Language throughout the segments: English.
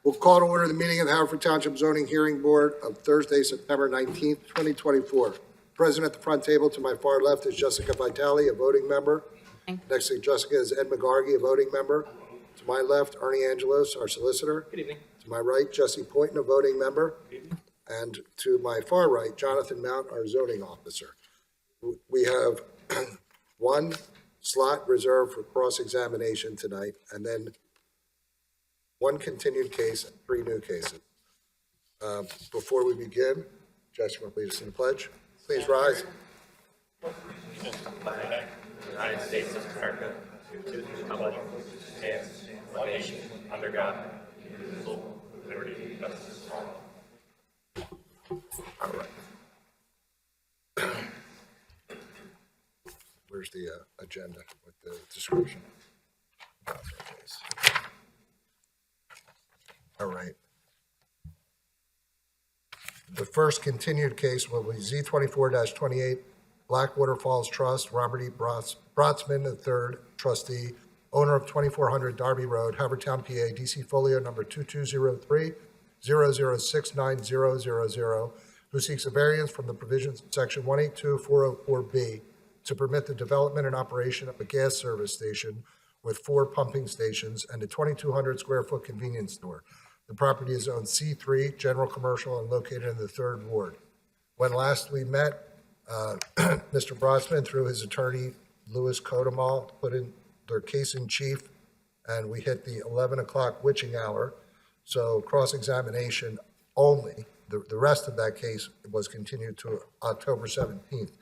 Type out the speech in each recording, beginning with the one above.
We'll call to order the meeting of the Haverford Township Zoning Hearing Board of Thursday, September 19th, 2024. Present at the front table to my far left is Jessica Vitale, a voting member. Next to Jessica is Ed McGargy, a voting member. To my left, Ernie Angelos, our solicitor. Good evening. To my right, Jesse Poynton, a voting member. And to my far right, Jonathan Mount, our zoning officer. We have one slot reserved for cross-examination tonight, and then one continued case and 3 new cases. Before we begin, Jesse, will lead us in the pledge? Please rise. United States of America, to the republic, and one nation, under God, indivisible, with liberty and justice for all. All right. Where's the agenda with the description? All right. The first continued case will be Z24-28, Blackwater Falls Trust, Robert E. Brotzman III, trustee, owner of 2400 Darby Road, Havertown, PA, DC folio number 2203-0069000, who seeks a variance from the provisions of section 182-404B to permit the development and operation of a gas service station with 4 pumping stations and a 2,200 square foot convenience store. The property is zoned C3, general commercial, and located in the 3rd Ward. When last we met, Mr. Brotzman, through his attorney, Louis Cotemal, put in their case in chief, and we hit the 11 o'clock witching hour. So cross-examination only. The rest of that case was continued to October 17th.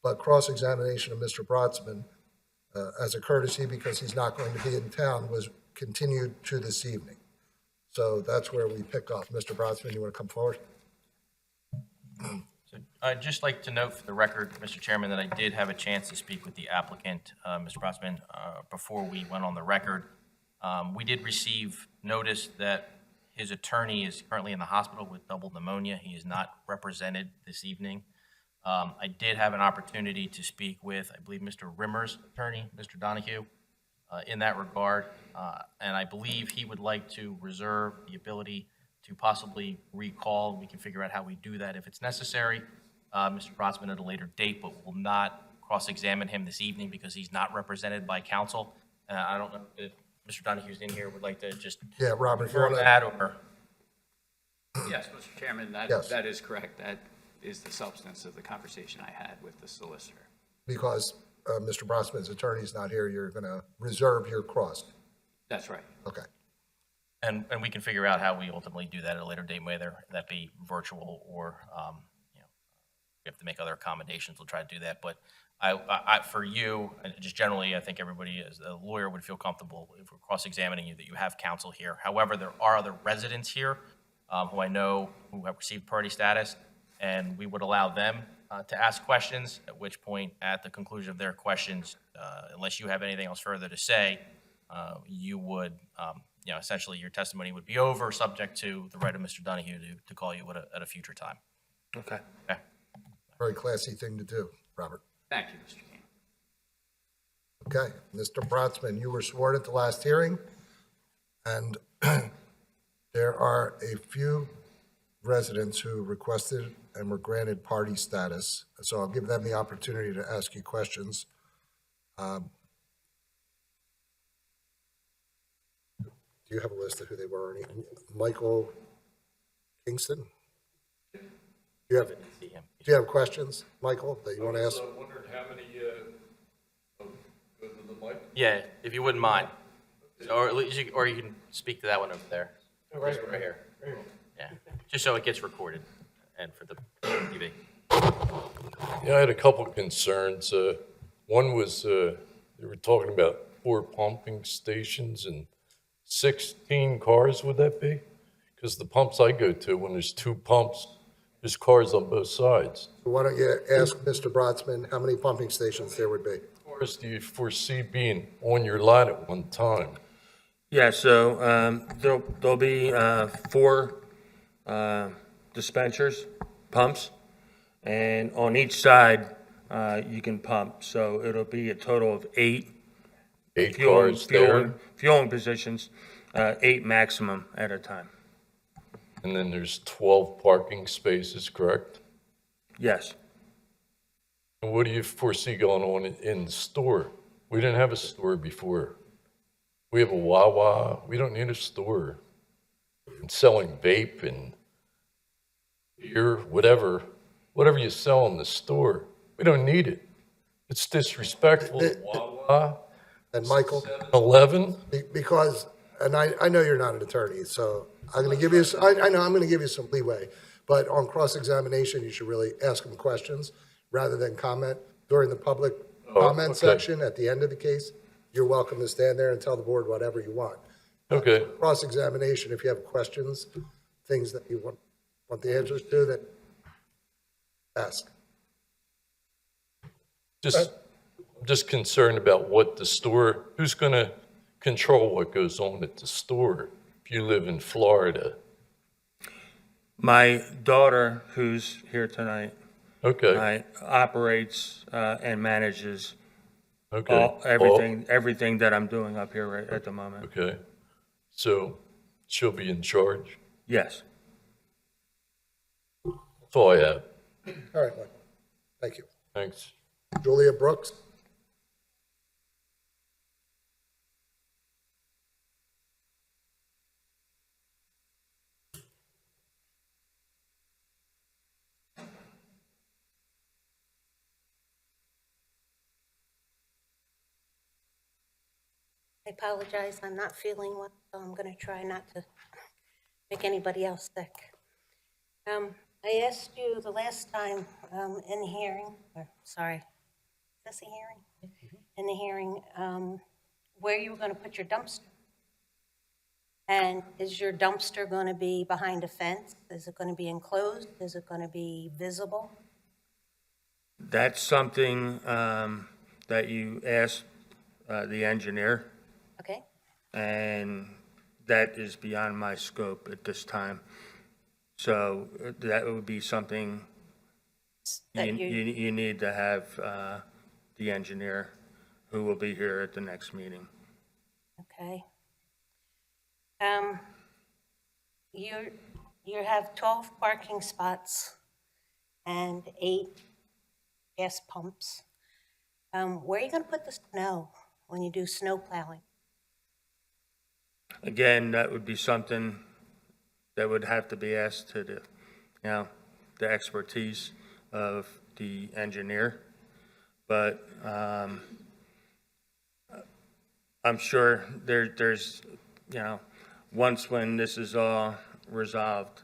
But cross-examination of Mr. Brotzman, as a courtesy because he's not going to be in town, was continued to this evening. So that's where we pick up. Mr. Brotzman, you want to come forward? So I'd just like to note for the record, Mr. Chairman, that I did have a chance to speak with the applicant, Mr. Brotzman, before we went on the record. We did receive notice that his attorney is currently in the hospital with double pneumonia. He is not represented this evening. I did have an opportunity to speak with, I believe, Mr. Rimmer's attorney, Mr. Donahue, in that regard, and I believe he would like to reserve the ability to possibly recall. We can figure out how we do that if it's necessary. Mr. Brotzman at a later date, but will not cross-examine him this evening because he's not represented by counsel. I don't know if Mr. Donahue's in here would like to just Robert, confirm that or. Yes, Mr. Chairman, that is correct. That is the substance of the conversation I had with the solicitor. Because Mr. Brotzman's attorney is not here, you're going to reserve your cross. That's right. Okay. And we can figure out how we ultimately do that at a later date, whether that be virtual or, we have to make other accommodations. We'll try to do that. But I for you, and just generally, I think everybody as a lawyer would feel comfortable if we're cross-examining you that you have counsel here. However, there are other residents here who I know who have received party status, and we would allow them to ask questions, at which point, at the conclusion of their questions, unless you have anything else further to say, you would, essentially your testimony would be over, subject to the right of Mr. Donahue to call you at a future time. Okay. Okay. Very classy thing to do, Robert. Thank you, Mr. King. Okay. Mr. Brotzman, you were sworn at the last hearing, and there are a few residents who requested and were granted party status, so I'll give them the opportunity to ask you questions. Do you have a list of who they were? Michael Kingston? Do you have questions, Michael, that you want to ask? I wondered how many, go to the mic? Yeah, if you wouldn't mind. Or at least you can speak to that one over there. Right here. Yeah, just so it gets recorded and for the TV. Yeah, I had a couple of concerns. One was they were talking about 4 pumping stations and 16 cars, would that be? Because the pumps I go to, when there's 2 pumps, there's cars on both sides. Why don't you ask Mr. Brotzman how many pumping stations there would be? How many cars do you foresee being on your lot at one time? Yeah, so there'll be 4 dispensers, pumps, and on each side you can pump. So it'll be a total of 8 8 cars there. fueling positions, 8 maximum at a time. and then there's 12 parking spaces, correct? Yes. And what do you foresee going on in the store? We didn't have a store before. We have a Wawa. We don't need a store. And selling vape and beer, whatever you sell in the store, we don't need it. It's disrespectful to Wawa, And Michael, 11. because, and I know you're not an attorney, so I'm going to give you, I know I'm going to give you some leeway, but on cross-examination, you should really ask them questions rather than comment. During the public comment okay. section at the end of the case, you're welcome to stand there and tell the board whatever you want. Okay. Cross-examination, if you have questions, things that you want the answers to, then ask. Just concerned about what the store, who's going to control what goes on at the store if you live in Florida? My daughter, who's here tonight, Okay, operates and manages okay. everything that I'm doing up here right at the moment. Okay, so she'll be in charge? Yes. That's all I have. All right, Michael. Thank you. Thanks. Julia Brooks? I apologize, I'm not feeling well, so I'm going to try not to make anybody else sick. I asked you the last time in the hearing, or sorry, is this a hearing? In the hearing, where you were going to put your dumpster. And is your dumpster going to be behind a fence? Is it going to be enclosed? Is it going to be visible? That's something that you asked the engineer, Okay, and that is beyond my scope at this time. So that would be something That you you- you need to have the engineer, who will be here at the next meeting. okay. You have 12 parking spots and 8 gas pumps. Where are you going to put the snow when you do snow plowing? Again, that would be something that would have to be asked to the expertise of the engineer. But I'm sure there's, once when this is all resolved,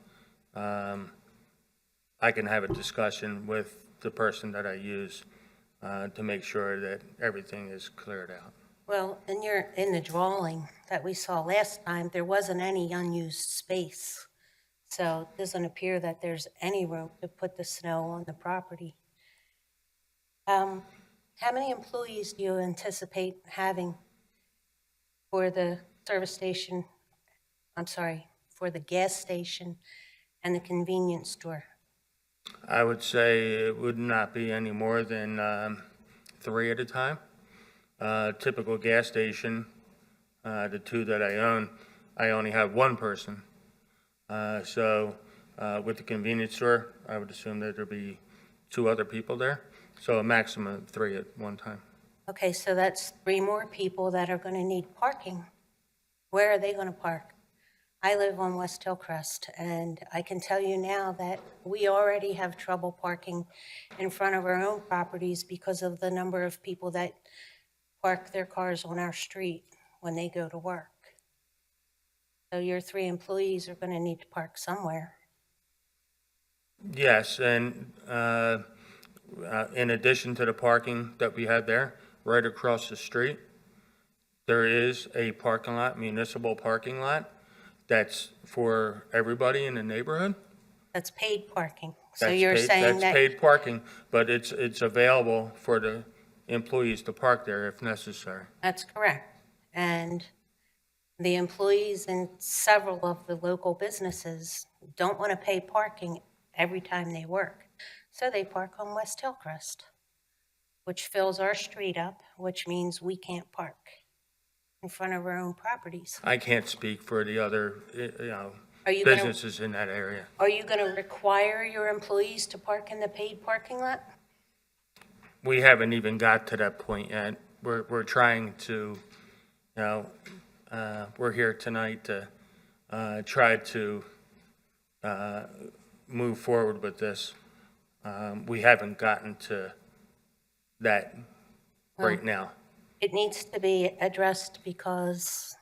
I can have a discussion with the person that I use to make sure that everything is cleared out. Well, in the drawing that we saw last time, there wasn't any unused space. So it doesn't appear that there's any room to put the snow on the property. How many employees do you anticipate having for the service station, for the gas station and the convenience store? I would say it would not be any more than 3 at a time. Typical gas station, the 2 that I own, I only have 1 person. So with the convenience store, I would assume that there'd be 2 other people there. So a maximum of 3 at one time. Okay, so that's 3 more people that are going to need parking. Where are they going to park? I live on West Hillcrest, and I can tell you now that we already have trouble parking in front of our own properties because of the number of people that park their cars on our street when they go to work. So your 3 employees are going to need to park somewhere. Yes, and in addition to the parking that we have there, right across the street, there is a parking lot, municipal parking lot, that's for everybody in the neighborhood. That's paid parking. So That's you're paid- saying That's that, paid parking, but it's available for the employees to park there if necessary. that's correct. And the employees in several of the local businesses don't want to pay parking every time they work. So they park on West Hillcrest, which fills our street up, which means we can't park in front of our own properties. I can't speak for the other, Are you going to, businesses in that area. are you going to require your employees to park in the paid parking lot? We haven't even got to that point yet. We're trying to, we're here tonight to try to move forward with this. We haven't gotten to that right now. It needs to be addressed because,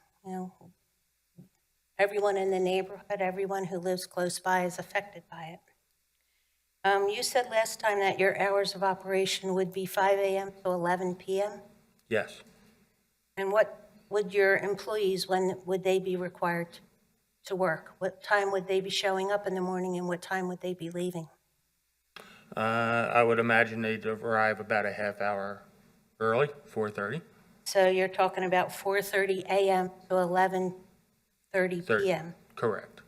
everyone in the neighborhood, everyone who lives close by is affected by it. You said last time that your hours of operation would be 5 a.m. to 11 p.m.? Yes. And what would your employees, when would they be required to work? What time would they be showing up in the morning and what time would they be leaving? I would imagine they'd arrive about a half hour early, 4:30. So you're talking about 4:30 a.m. to 11:30 p.m.? Correct.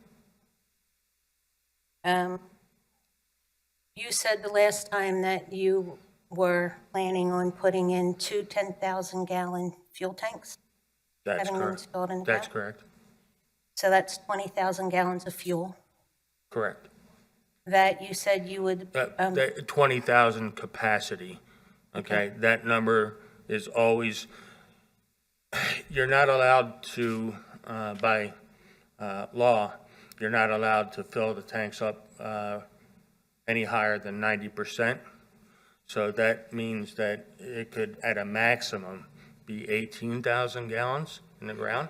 You said the last time that you were planning on putting in 2 10,000-gallon fuel tanks? That's Having them correct. installed in the That's ground? correct. So that's 20,000 gallons of fuel Correct. that you said you would, That 20,000 capacity, okay? That number is always, you're not allowed to, by law, you're not allowed to fill the tanks up any higher than 90%. So that means that it could, at a maximum, be 18,000 gallons in the ground.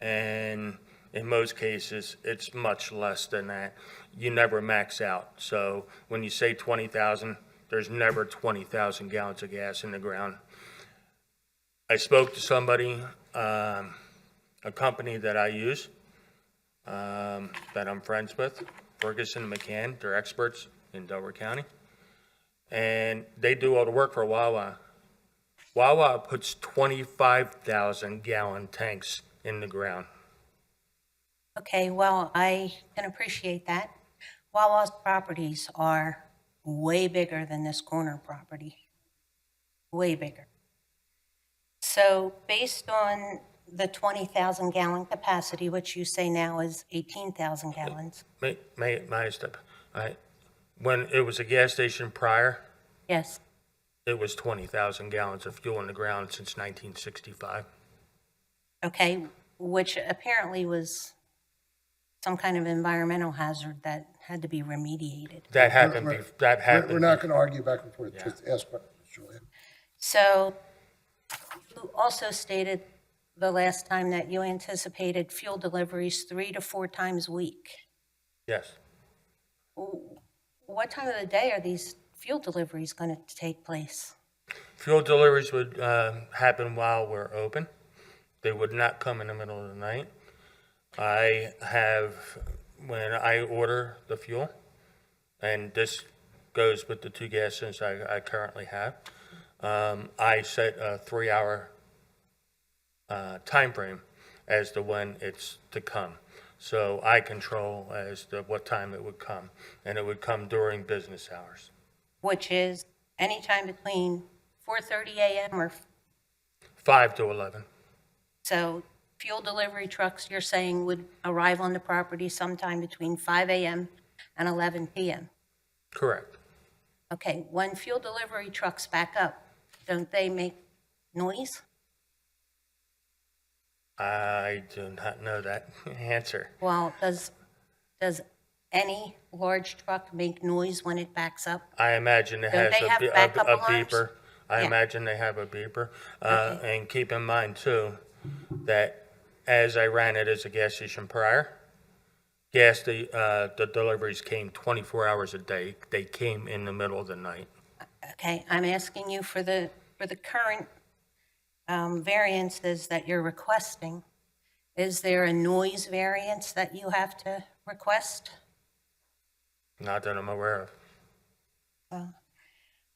And in most cases, it's much less than that. You never max out. So when you say 20,000, there's never 20,000 gallons of gas in the ground. I spoke to somebody, a company that I use, that I'm friends with, Ferguson McCann. They're experts in Delaware County. And they do all the work for Wawa. Wawa puts 25,000 gallon tanks in the ground. okay, well, I can appreciate that. Wawa's properties are way bigger than this corner property, way bigger. So based on the 20,000 gallon capacity, which you say now is 18,000 gallons, May I step? When it was a gas station prior, yes, it was 20,000 gallons of fuel in the ground since 1965. okay, which apparently was some kind of environmental hazard that had to be remediated. That happened, Right. that happened. We're not going to argue back and forth, just ask questions, Julia. So you also stated the last time that you anticipated fuel deliveries 3 to 4 times a week. Yes. What time of the day are these fuel deliveries going to take place? Fuel deliveries would happen while we're open. They would not come in the middle of the night. I have, when I order the fuel, and this goes with the 2 gas stations I currently have, I set a 3-hour time frame as to when it's to come. So I control as to what time it would come, and it would come during business hours. Which is anytime between 4:30 a.m. or, 5 to 11. so fuel delivery trucks, you're saying would arrive on the property sometime between 5 a.m. and 11 p.m.? Correct. Okay, when fuel delivery trucks back up, don't they make noise? I do not know that answer. Well, does any large truck make noise when it backs up? I imagine it Don't has they have a backup alarms? beeper. I Yeah. imagine they have a beeper. Okay. And keep in mind too, that as I ran it as a gas station prior, the deliveries came 24 hours a day. They came in the middle of the night. Okay, I'm asking you for the current variances that you're requesting. Is there a noise variance that you have to request? Not that I'm aware of.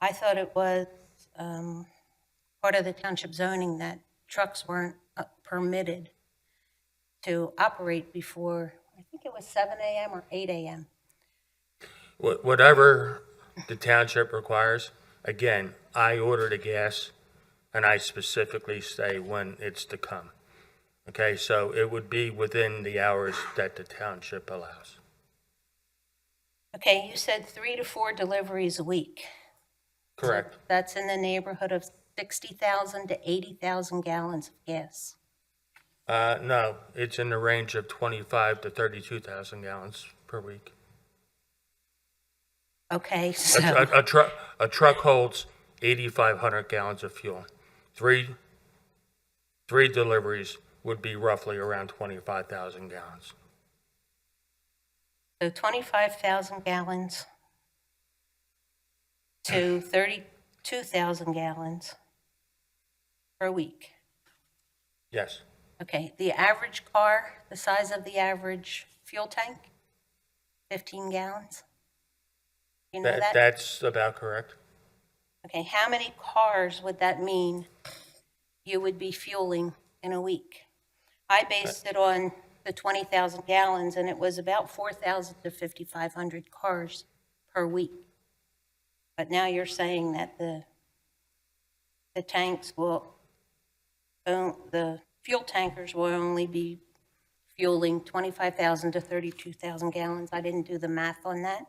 I thought it was part of the township zoning that trucks weren't permitted to operate before, I think it was 7 a.m. or 8 a.m. Whatever the township requires, again, I order the gas and I specifically say when it's to come. Okay, so it would be within the hours that the township allows. Okay, you said 3 to 4 deliveries a week. Correct. That's in the neighborhood of 60,000 to 80,000 gallons of gas. No, it's in the range of 25 to 32,000 gallons per week. Okay, so, A truck holds 8,500 gallons of fuel. Three deliveries would be roughly around 25,000 gallons. so 25,000 gallons to 32,000 gallons per week. Yes, Okay, the average car, the size of the average fuel tank, 15 gallons? You know that? that's about correct. Okay, how many cars would that mean you would be fueling in a week? I based it on the 20,000 gallons, and it was about 4,000 to 5,500 cars per week. But now you're saying that the tanks will, the fuel tankers will only be fueling 25,000 to 32,000 gallons. I didn't do the math on that.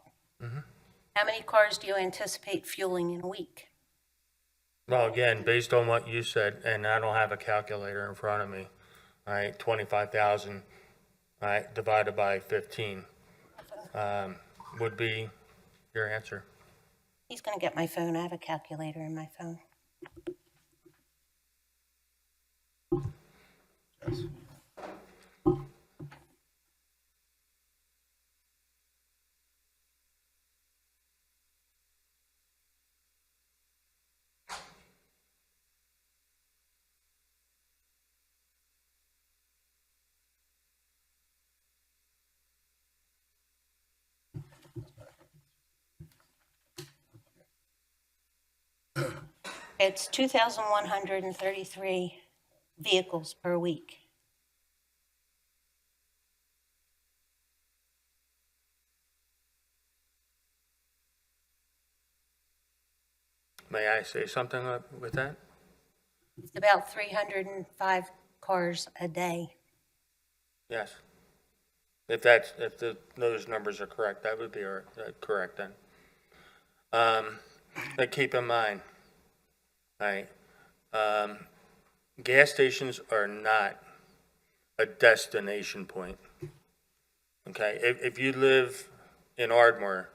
How many cars do you anticipate fueling in a week? Well, again, based on what you said, and I don't have a calculator in front of me, all right, 25,000, all right, divided by 15, would be your answer. He's going to get my phone. I have a calculator in my phone. It's 2,133 vehicles per week. May I say something with that? It's about 305 cars a day. Yes. If those numbers are correct, that would be correct then. But keep in mind, right, gas stations are not a destination point. Okay, if you live in Ardmore,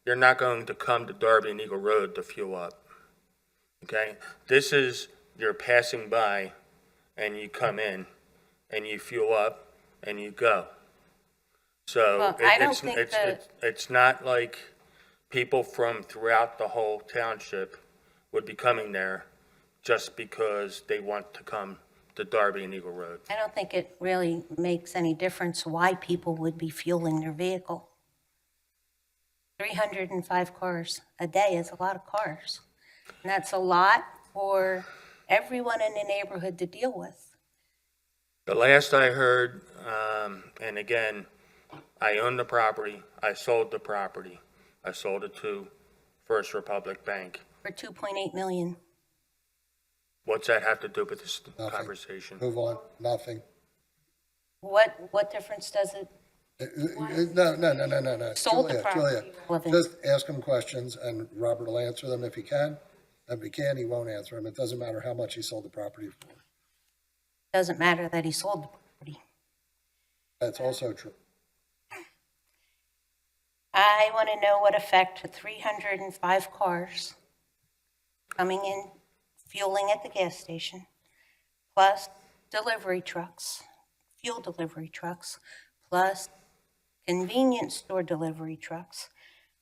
you're not going to come to Darby and Eagle Road to fuel up. Okay, this is, you're passing by and you come in and you fuel up and you go. So Well, I don't think it's not like people from throughout the whole township would be coming there just because they want to come to Darby and Eagle Road. I don't think it really makes any difference why people would be fueling their vehicle. 305 cars a day is a lot of cars. And that's a lot for everyone in the neighborhood to deal with. The last I heard, and again, I own the property, I sold the property. I sold it to First Republic Bank. For 2.8 million. What's that have to do with this Nothing. conversation? Move on, nothing. What difference does it? No. Sold the Julia, property. Julia, just ask him questions and Robert will answer them if he can. If he can, he won't answer them. It doesn't matter how much he sold the property for. Doesn't matter that he sold the property. That's also true. I want to know what effect 305 cars coming in, fueling at the gas station, plus delivery trucks, fuel delivery trucks, plus convenience store delivery trucks.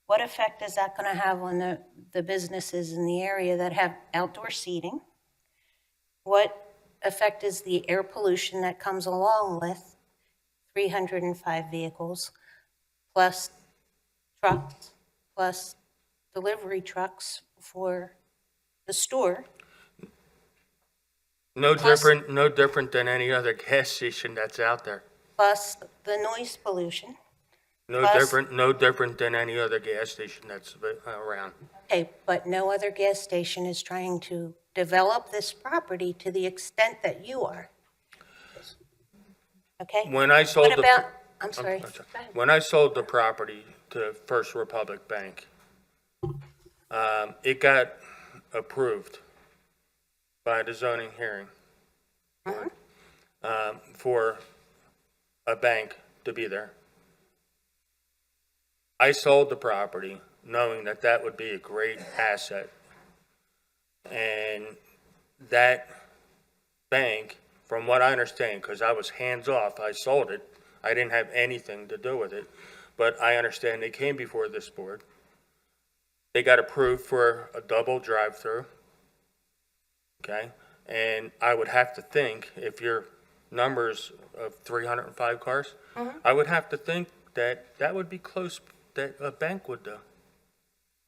What effect is that going to have on the businesses in the area that have outdoor seating? What effect is the air pollution that comes along with 305 vehicles, plus trucks, plus delivery trucks for the store? No Plus- different than any other gas station that's out there. Plus the noise pollution. No Plus- different than any other gas station that's around. Okay, but no other gas station is trying to develop this property to the extent that you are. Okay? When I sold What the. about, I'm sorry. I'm sorry. Go ahead. When I sold the property to First Republic Bank, it got approved by the zoning hearing for a bank to be there. I sold the property knowing that that would be a great asset. And that bank, from what I understand, because I was hands-off, I sold it, I didn't have anything to do with it, but I understand they came before this board. They got approved for a double drive-through, okay? And I would have to think, if your numbers of 305 cars, I would have to think that that would be close, that a bank would do.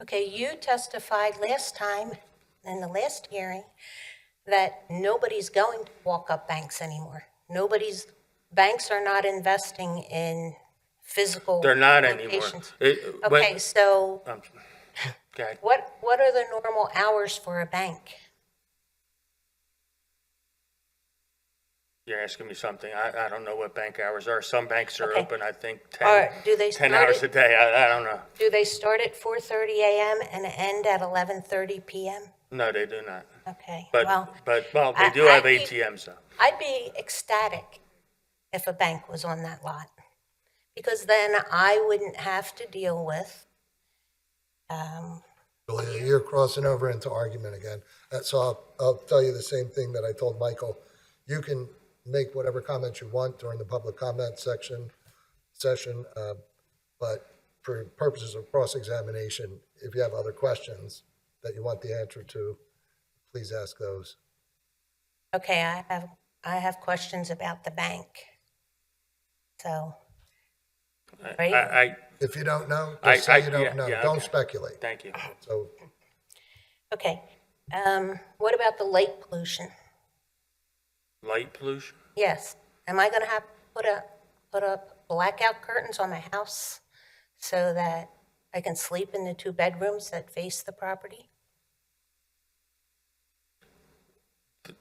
Okay, you testified last time, in the last hearing, that nobody's going to walk up banks anymore. Banks are not investing in physical They're not anymore. locations. It- Okay, so Okay. what are the normal hours for a bank? You're asking me something. I don't know what bank hours are. Some banks are Okay. open, I think, Do they 10 start hours a it- day. I don't know. Do they start at 4:30 a.m. and end at 11:30 p.m.? No, they do not. Okay, But, well, well, they I- do have I'd be- ATMs though. I'd be ecstatic if a bank was on that lot, because then I wouldn't have to deal with, Julia, you're crossing over into argument again. So I'll tell you the same thing that I told Michael. You can make whatever comments you want during the public comment session, but for purposes of cross-examination, if you have other questions that you want the answer to, please ask those. okay, I have questions about the bank. So, right? I, If you don't know, I- just say you yeah, don't know. yeah, Don't okay. speculate. thank you. So Okay, what about the light pollution? Light pollution? Yes, am I gonna have to put up blackout curtains on my house so that I can sleep in the 2 bedrooms that face the property?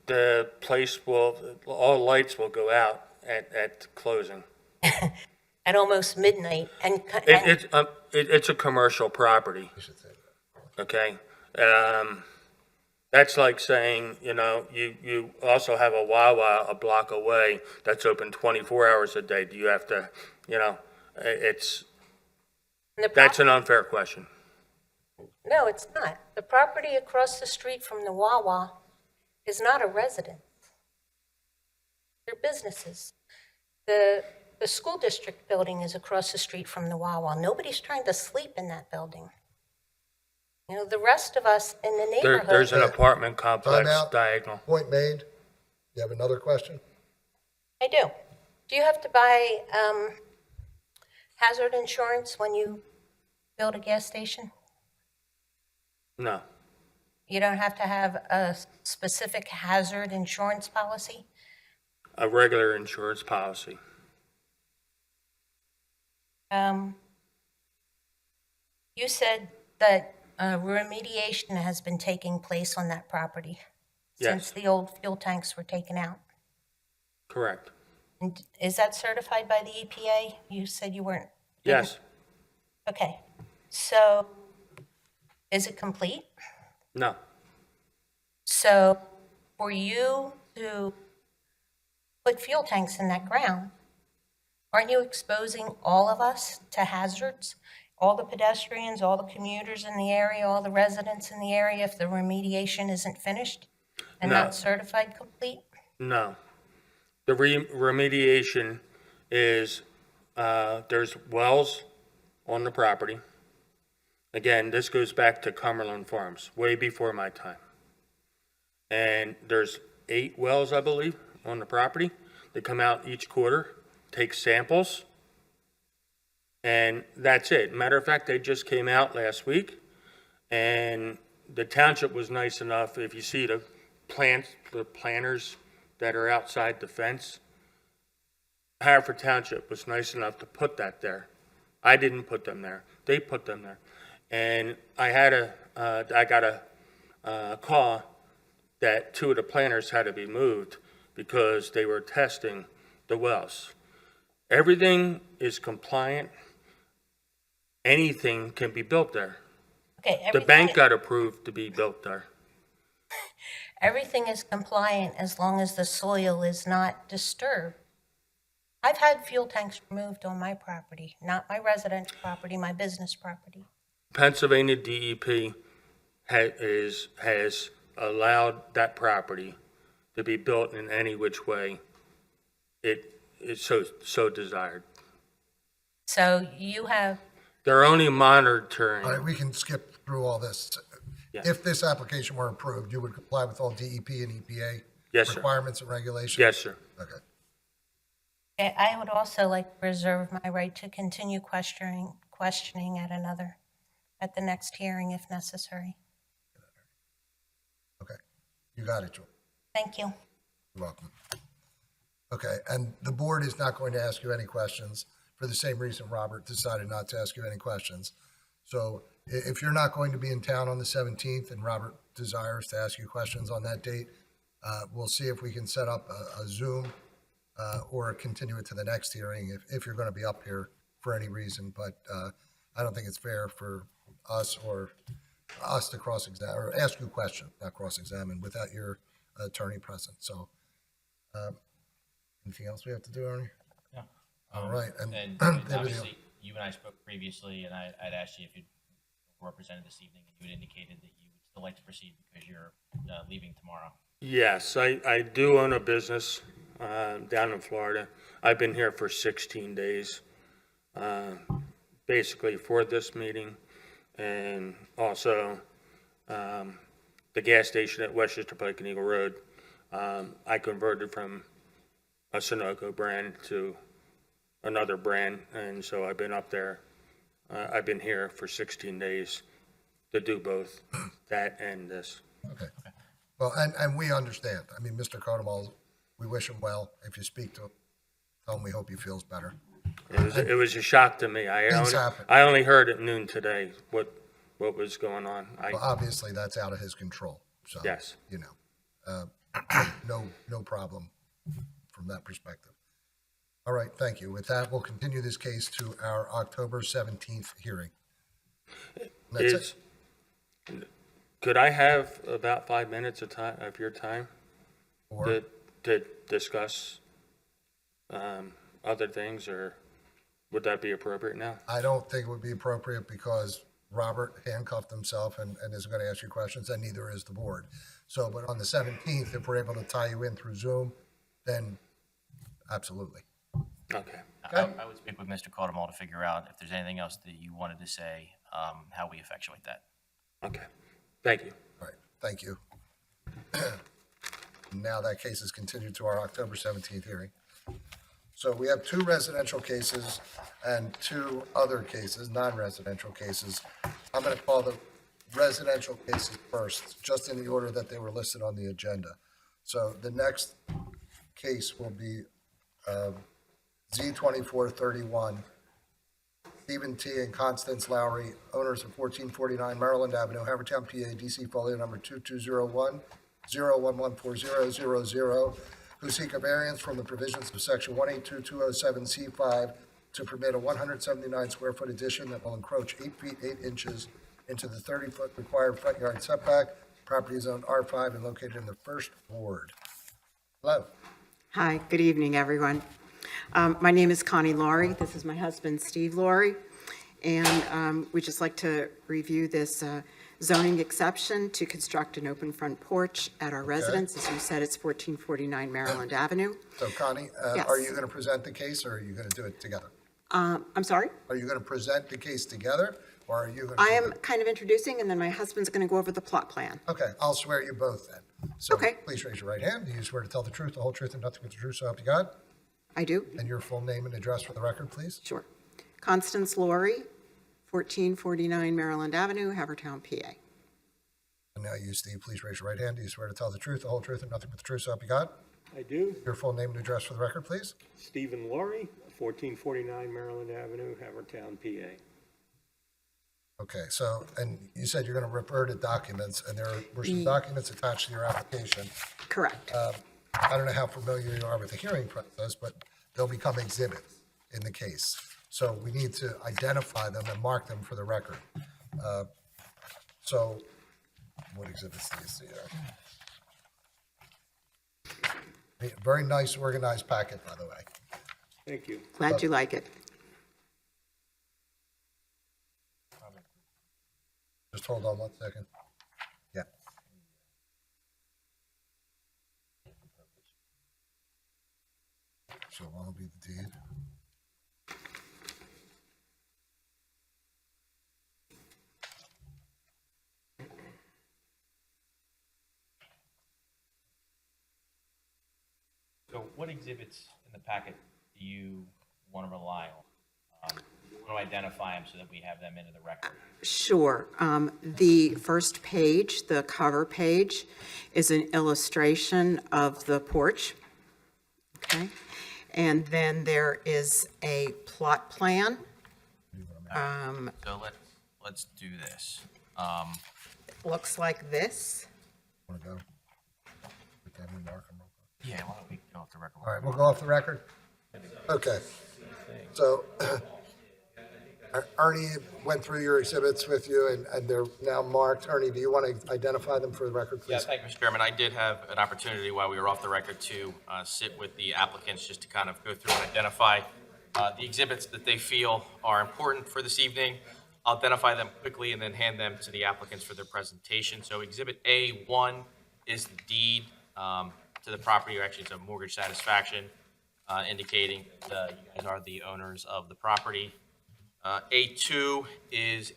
The place all lights will go out at closing. At almost midnight and It's a commercial property, you should say that. okay? That's like saying, you also have a Wawa a block away that's open 24 hours a day. Do you have to, that's an unfair question. No, it's not. The property across the street from the Wawa is not a residence. They're businesses. The school district building is across the street from the Wawa. Nobody's trying to sleep in that building. The rest of us in the neighborhood. There's an apartment Time complex out. diagonal. Point made. You have another question? I do. Do you have to buy hazard insurance when you build a gas station? No, You don't have to have a specific hazard insurance policy? a regular insurance policy. You said that remediation has been taking place on that property since Yes. the old fuel tanks were taken out. Correct. And is that certified by the EPA? You said you weren't. Yes. Okay, so is it complete? No. So for you to put fuel tanks in that ground, aren't you exposing all of us to hazards? All the pedestrians, all the commuters in the area, all the residents in the area, if the remediation isn't finished and No. not certified complete? No. The remediation is, there's wells on the property. Again, this goes back to Cumberland Farms, way before my time. And there's 8 wells, I believe, on the property. They come out each quarter, take samples, and that's it. Matter of fact, they just came out last week, and the township was nice enough, if you see the planters that are outside the fence, Haverford Township was nice enough to put that there. I didn't put them there. They put them there. And I got a call that 2 of the planters had to be moved because they were testing the wells. Everything is compliant. Anything can be built there. Okay, The bank got approved to be built there. everything is compliant as long as the soil is not disturbed. I've had fuel tanks removed on my property, not my residential property, my business property. Pennsylvania DEP has allowed that property to be built in any which way it is so desired. So you have, They're only All monitoring. right, we can skip through all this. Yeah. If this application were approved, you would comply with all DEP and EPA Yes, sir. requirements and regulations? Yes, sir. Okay. I would also like to reserve my right to continue questioning at the next hearing if necessary. Okay. You got it, Joel. Thank you. You're welcome. Okay, and the board is not going to ask you any questions for the same reason Robert decided not to ask you any questions. So if you're not going to be in town on the 17th and Robert desires to ask you questions on that date, we'll see if we can set up a Zoom or continue it to the next hearing if you're going to be up here for any reason. But I don't think it's fair for us to cross-examine or ask you a question, not cross-examine, without your attorney present. So anything else we have to do, Ernie? No. All right. And everything obviously, you and I spoke previously, and I'd asked you if you'd represented this evening, and you had indicated that you would still like to proceed because you're leaving tomorrow. Yes, I do own a business down in Florida. I've been here for 16 days, basically for this meeting, and also the gas station at Westchester Pike and Eagle Road. I converted from a Sunoco brand to another brand, and so I've been up there. I've been here for 16 days to do both that and this. Okay. Well, and we understand. I mean, Mr. Cotemal, we wish him well. If you speak to him, tell him we hope he feels better. It was a shock to me. Things happen. I only heard at noon today what was going on. Well, obviously, that's out of his control. So, Yes. you know, no problem from that perspective. All right, thank you. With that, we'll continue this case to our October 17th hearing. That's it. Could I have about 5 minutes of your time Or, to discuss other things, or would that be appropriate now? I don't think it would be appropriate because Robert handcuffed himself and isn't going to ask you questions, and neither is the board. So, but on the 17th, if we're able to tie you in through Zoom, then absolutely. Okay. I would speak with Mr. Caldwell to figure out if there's anything else that you wanted to say, how we effectuate that. Okay. Thank you. All right, thank you. Now that case is continued to our October 17th hearing. So we have two residential cases and two other cases, non-residential cases. I'm going to call the residential cases first, just in the order that they were listed on the agenda. So the next case will be Z2431, Stephen T. and Constance Lowry, owners of 1449 Maryland Avenue, Haverford Township, PA, DC folio number 2201-0114000, who seek a variance from the provisions of section 182207C5 to permit a 179 square foot addition that will encroach 8 feet 8 inches into the 30-foot required front yard setback. Property is owned R5 and located in the first ward. Hello. Hi, good evening, everyone. My name is Connie Laurie. This is my husband, Steve Laurie. And we'd just like to review this zoning exception to construct an open front porch at our residence. As you said, it's 1449 Maryland Avenue. So Connie, Yes. are you going to present the case or are you going to do it together? I'm sorry? Are you going to present the case together or are you going to? I am kind of introducing, and then my husband's going to go over the plot plan. Okay, I'll swear you both then. So Okay. please raise your right hand. Do you swear to tell the truth, the whole truth, and nothing but the truth, so help you God? I do? And your full name and address for the record, please? Sure. Constance Laurie, 1449 Maryland Avenue, Havertown, PA. And now you, Steve, please raise your right hand. Do you swear to tell the truth, the whole truth, and nothing but the truth, so help you God? I do. Your full name and address for the record, please? Stephen Laurie, 1449 Maryland Avenue, Havertown, PA. Okay, so, and you said you're going to refer to documents, and there were some documents attached to your application. Correct. I don't know how familiar you are with the hearing process, but they'll become exhibits. in the case. So we need to identify them and mark them for the record. So what exhibits do you see there? Very nice organized packet, by the way. Thank you. Glad you like it. Just hold on 1 second. Yeah. So one will be the deed. So what exhibits in the packet do you want to rely on? Want to identify them so that we have them into the record? Sure. The first page, the cover page, is an illustration of the porch. Okay? And then there is a plot plan. So let's do this. Looks like this. Want to go? Okay, we mark them real quick. Yeah, why don't we go off the record? All right, we'll go off the record. Okay. So Ernie went through your exhibits with you, and they're now marked. Ernie, do you want to identify them for the record, Yeah, please? thank you, Mr. Chairman. I did have an opportunity while we were off the record to sit with the applicants just to kind of go through and identify the exhibits that they feel are important for this evening. I'll identify them quickly and then hand them to the applicants for their presentation. So Exhibit A1 is the deed to the property, or actually it's a mortgage satisfaction indicating that you guys are the owners of the property. A2 is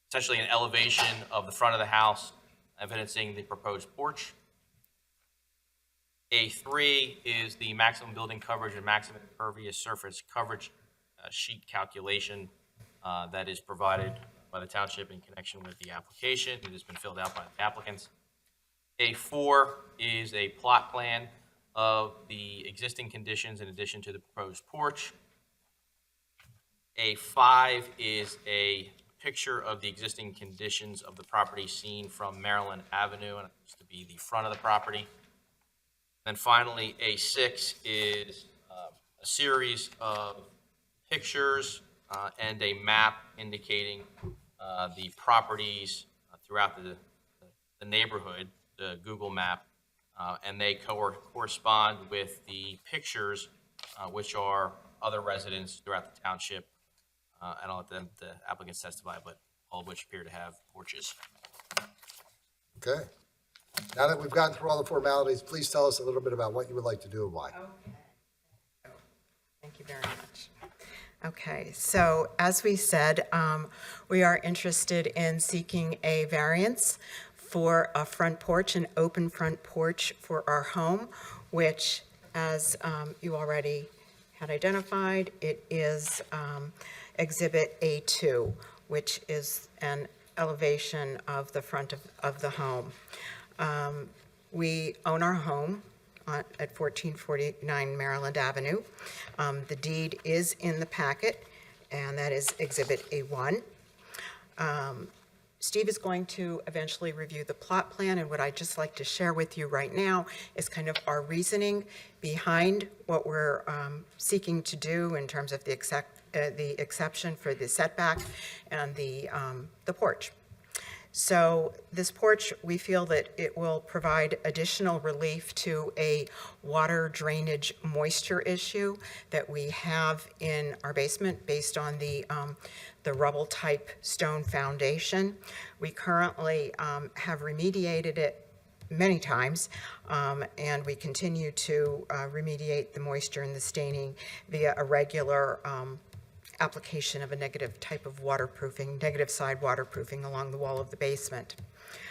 essentially an elevation of the front of the house, evidencing the proposed porch. A3 is the maximum building coverage and maximum impervious surface coverage sheet calculation that is provided by the township in connection with the application. It has been filled out by the applicants. A4 is a plot plan of the existing conditions in addition to the proposed porch. A5 is a picture of the existing conditions of the property seen from Maryland Avenue, and it used to be the front of the property. And finally, A6 is a series of pictures and a map indicating the properties throughout the neighborhood, the Google map, and they correspond with the pictures, which are other residents throughout the township. And I'll let the applicants testify, but all of which appear to have porches. Okay. Now that we've gotten through all the formalities, please tell us a little bit about what you would like to do and why. Thank you very much. Okay, so as we said, we are interested in seeking a variance for a front porch, an open front porch for our home, which, as you already had identified, it is Exhibit A2, which is an elevation of the front of the home. We own our home at 1449 Maryland Avenue. The deed is in the packet, and that is Exhibit A1. Steve is going to eventually review the plot plan, and what I'd just like to share with you right now is kind of our reasoning behind what we're seeking to do in terms of the exception for the setback and the porch. So this porch, we feel that it will provide additional relief to a water drainage moisture issue that we have in our basement based on the rubble-type stone foundation. We currently have remediated it many times, and we continue to remediate the moisture and the staining via a regular application of a negative type of waterproofing, negative side waterproofing along the wall of the basement.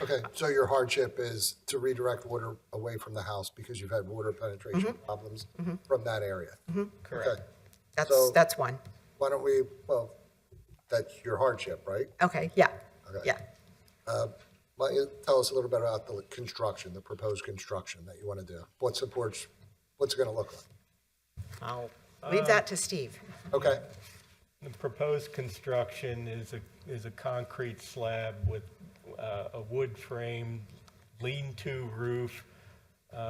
Okay, so your hardship is to redirect water away from the house because you've had water penetration problems from that area? Correct. So- That's one. Why don't we, well, that's your hardship, right? Okay, yeah, Okay. yeah. Why don't you tell us a little bit about the construction, the proposed construction that you want to do? What's the porch, what's it going to look like? I'll leave that to Steve. Okay, The proposed construction is a concrete slab with a wood frame, lean-to roof,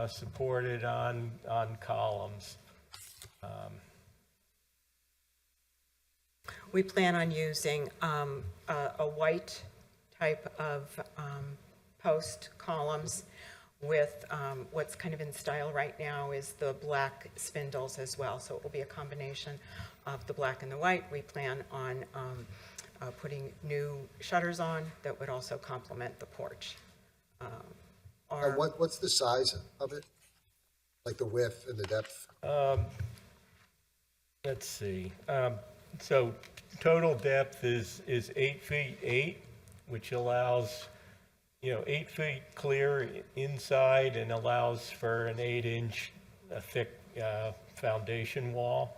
supported on columns. We plan on using a white type of post columns with what's kind of in style right now is the black spindles as well. So it will be a combination of the black and the white. We plan on putting new shutters on that would also complement the porch. And what's the size of it? Like the width and the depth? Let's see. So total depth is 8 feet 8, which allows, 8 feet clear inside and allows for an 8-inch thick foundation wall.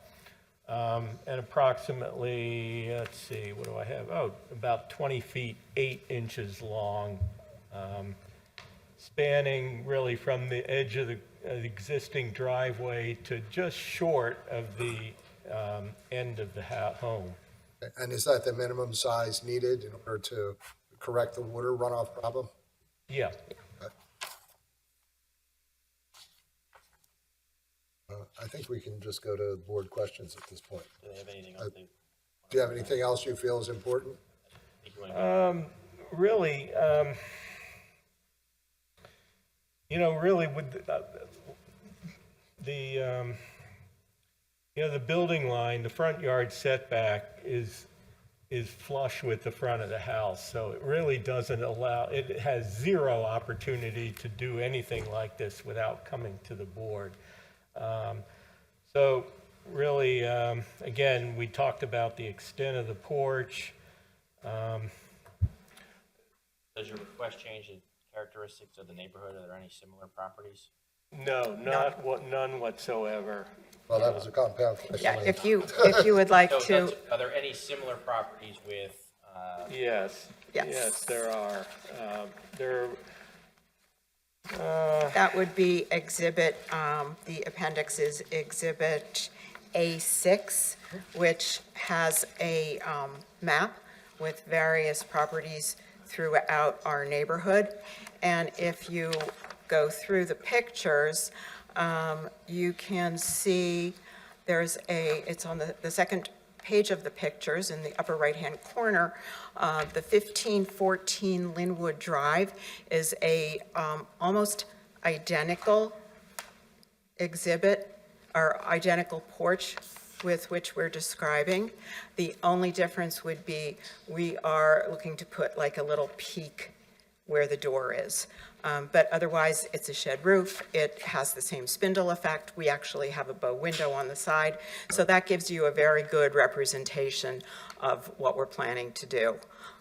And approximately, let's see, what do I have? Oh, about 20 feet 8 inches long, spanning really from the edge of the existing driveway to just short of the end of the home. And is that the minimum size needed in order to correct the water runoff problem? Yeah. I think we can just go to board questions at this point. Do they have anything else? Do you have anything else you feel is important? Really, really with the building line, the front yard setback is flush with the front of the house. So it really doesn't allow, it has zero opportunity to do anything like this without coming to the board. So really, again, we talked about the extent of the porch. Does your request change the characteristics of the neighborhood? Are there any similar properties? No, none whatsoever. Well, that was a compound question. Yeah, if you would like So to, are there any similar properties with, Yes. Yes. Yes, there are. There, that would be exhibit, the appendix is exhibit A6, which has a map with various properties throughout our neighborhood. And if you go through the pictures, you can see it's on the second page of the pictures in the upper right-hand corner. The 1514 Linwood Drive is a almost identical exhibit or identical porch with which we're describing. The only difference would be we are looking to put like a little peak where the door is. But otherwise, it's a shed roof. It has the same spindle effect. We actually have a bow window on the side. So that gives you a very good representation of what we're planning to do.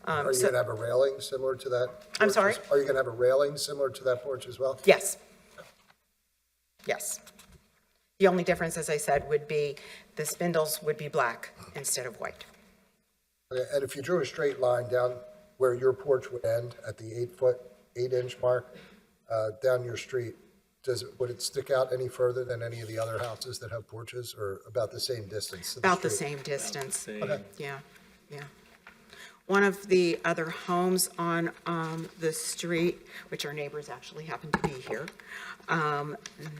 Are you going to have a railing similar to that? I'm porch? sorry? Are you going to have a railing similar to that porch as well? Yes. Yes. The only difference, as I said, would be the spindles would be black instead of white. Okay, and if you drew a straight line down where your porch would end at the 8-inch mark down your street, would it stick out any further than any of the other houses that have porches, or about the same distance? to About the street? same distance. Okay. Yeah, yeah. One of the other homes on the street, which our neighbors actually happen to be here,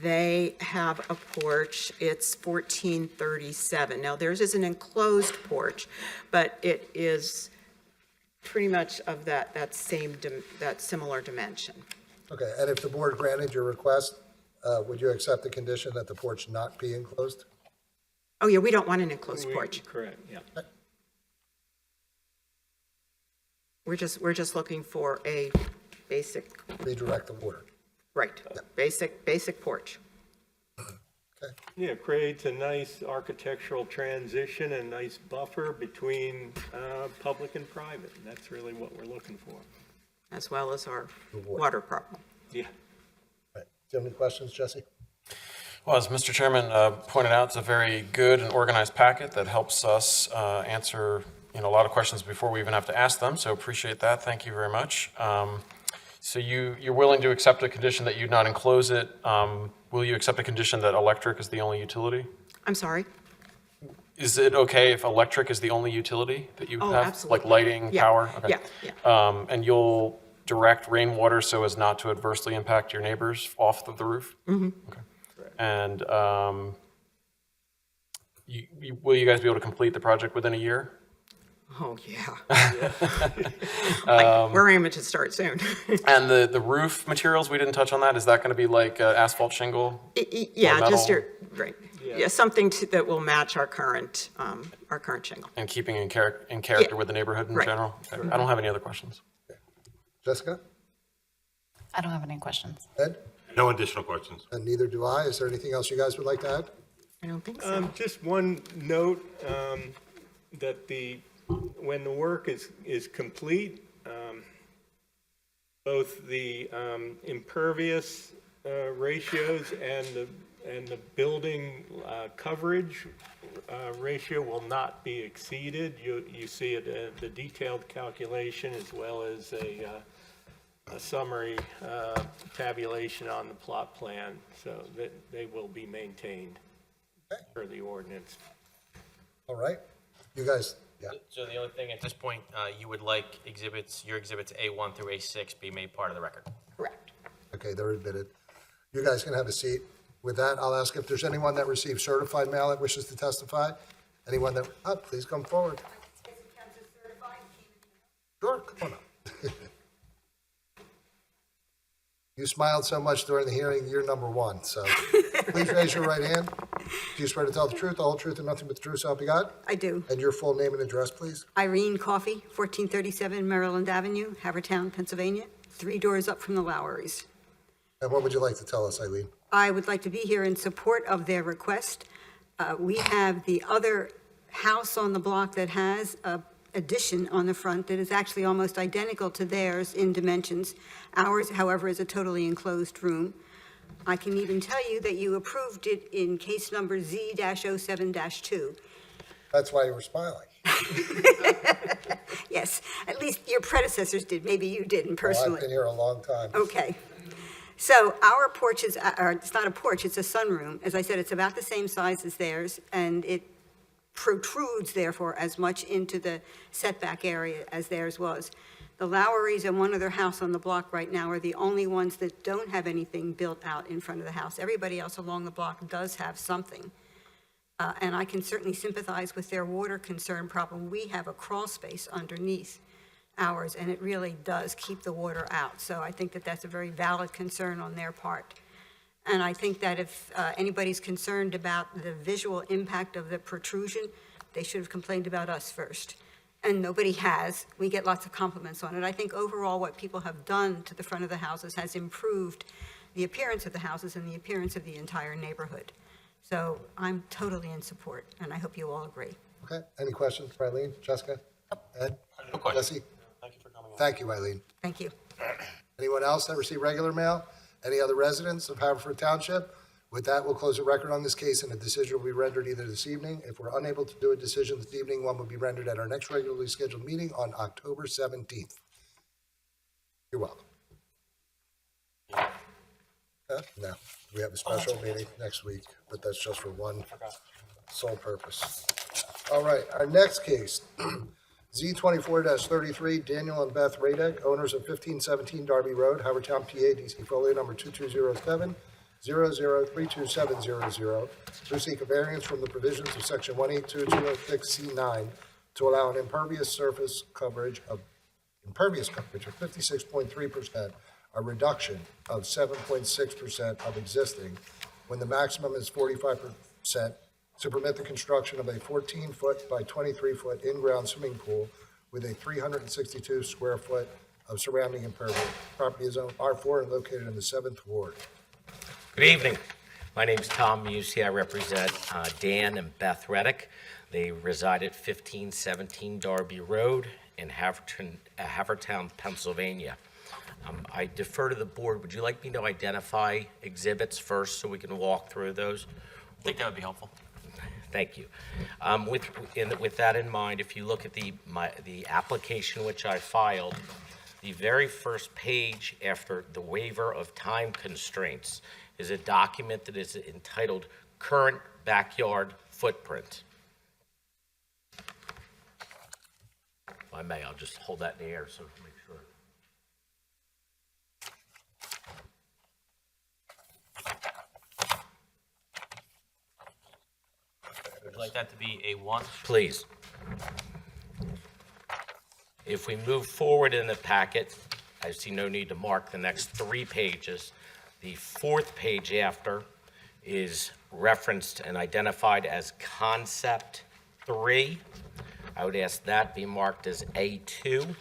they have a porch. It's 1437. Now, theirs is an enclosed porch, but it is pretty much of that similar dimension. Okay, and if the board granted your request, would you accept the condition that the porch not be enclosed? Oh, yeah, we don't want an enclosed porch. correct, yeah. We're just looking for a basic, Redirect the water. right, basic porch. Okay, Yeah, creates a nice architectural transition and nice buffer between public and private. And that's really what we're looking for. As well as our water. water problem. Yeah. right. Do you have any questions, Jesse? Well, as Mr. Chairman pointed out, it's a very good and organized packet that helps us answer a lot of questions before we even have to ask them, so appreciate that. Thank you very much. So you're willing to accept a condition that you'd not enclose it. Will you accept a condition that electric is the only utility? I'm sorry? Is it okay if electric is the only utility that you Oh, have? absolutely. Like lighting, Yeah, power? Okay. yeah. And you'll direct rainwater so as not to adversely impact your neighbors off of the roof? Mm-hmm. Okay. And will you guys be able to complete the project within a year? Oh, yeah. We're aiming to start soon. And the roof materials, we didn't touch on that. Is that going to be like asphalt shingle? Yeah, Or just metal? right. Yeah, something that will match our current shingle. And keeping in character Yeah. with the neighborhood in Right. general? Okay. I don't have any other questions. Jessica? I don't have any questions. Ed? No additional questions. And neither do I. Is there anything else you guys would like to add? I don't think so. Just one note, that when the work is complete, both the impervious ratios and the building coverage ratio will not be exceeded. You see it, the detailed calculation as well as a summary tabulation on the plot plan, so that they will be maintained per the ordinance. All right. You guys, yeah. So the only thing at this point, you would like your exhibits A1 through A6 be made part of the record? Correct. Okay, they're admitted. You guys can have a seat. With that, I'll ask if there's anyone that received certified mail that wishes to testify. Anyone that, please come forward. Sure, come on up. You smiled so much during the hearing, you're number one, so please raise your right hand. Do you swear to tell the truth, the whole truth, and nothing but the truth, so help you God? I do. And your full name and address, please? Irene Coffey, 1437 Maryland Avenue, Havertown, Pennsylvania, 3 doors up from the Loweries. And what would you like to tell us, Eileen? I would like to be here in support of their request. We have the other house on the block that has a addition on the front that is actually almost identical to theirs in dimensions. Ours, however, is a totally enclosed room. I can even tell you that you approved it in case number Z-07-2. That's why you were smiling. Yes, at least your predecessors did. Maybe you didn't Well, personally. I've been here a long time. Okay. So our porch is, or it's not a porch, it's a sunroom. As I said, it's about the same size as theirs, and it protrudes, therefore, as much into the setback area as theirs was. The Loweries and one other house on the block right now are the only ones that don't have anything built out in front of the house. Everybody else along the block does have something. And I can certainly sympathize with their water concern problem. We have a crawl space underneath ours, and it really does keep the water out. So I think that that's a very valid concern on their part. And I think that if anybody's concerned about the visual impact of the protrusion, they should have complained about us first. And nobody has. We get lots of compliments on it. I think overall what people have done to the front of the houses has improved the appearance of the houses and the appearance of the entire neighborhood. So I'm totally in support, and I hope you all agree. Okay, any questions for Eileen, Jessica, Ed? No questions. Jesse? Thank you for coming. Thank you, Eileen. Thank you. Anyone else that received regular mail? Any other residents of Haverford Township? With that, we'll close the record on this case, and a decision will be rendered either this evening. If we're unable to do a decision this evening, one will be rendered at our next regularly scheduled meeting on October 17th. You're welcome. No, we have a special meeting next week, but that's just for one sole purpose. All right, our next case, Z24-33, Daniel and Beth Radek, owners of 1517 Darby Road, Havertown, PA, DC folio number 2207-00327000, who seek a variance from the provisions of section 182-206C9 to allow an impervious coverage of 56.3%, a reduction of 7.6% of existing, when the maximum is 45%, to permit the construction of a 14-foot by 23-foot in-ground swimming pool with a 362 square foot of surrounding impervious. Property is owned R4 and located in the 7th Ward. Good evening. My name is Tom Musey. I represent Dan and Beth Reddick. They reside at 1517 Darby Road in Havertown, Pennsylvania. I defer to the board. Would you like me to identify exhibits first so we can walk through those? I think that would be helpful. Thank you. With that in mind, if you look at the application which I filed, the very first page after the waiver of time constraints is a document that is entitled Current Backyard Footprint. If I may, I'll just hold that in the air so make sure. Would you like that to be A1? Please. If we move forward in the packet, I see no need to mark the next 3 pages. The 4th page after is referenced and identified as Concept 3. I would ask that be marked as A2.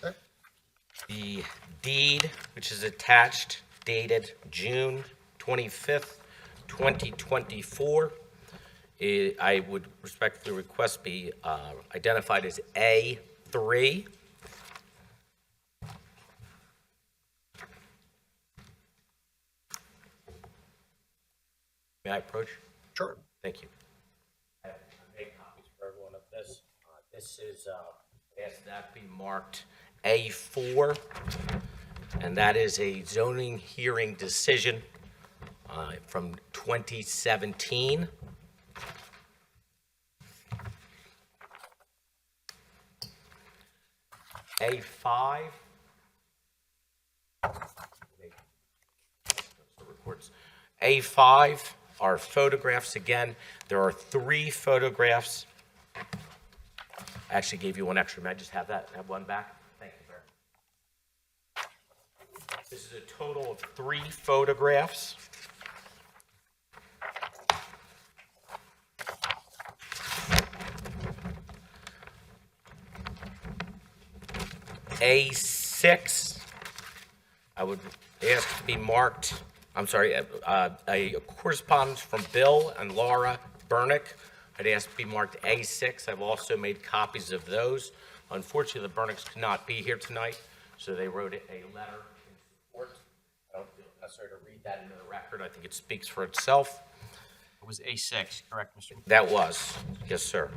Okay. The deed, which is attached, dated June 25th, 2024, I would respectfully request be identified as A3. May I approach? Sure. Thank you. I made copies for everyone of this. This is, ask that be marked A4, and that is a zoning hearing decision from 2017. A5. A5 are photographs again. There are 3 photographs. I actually gave you one extra. May I just have that, have one back? Thank you, sir. This is a total of 3 photographs. A6, I would ask to be marked, I'm sorry, a correspondence from Bill and Laura Bernick. I'd ask to be marked A6. I've also made copies of those. Unfortunately, the Bernicks could not be here tonight, so they wrote a letter in support. I don't feel necessary to read that into the record. I think it speaks for itself. It was A6, correct, Mr.? That was, yes, sir.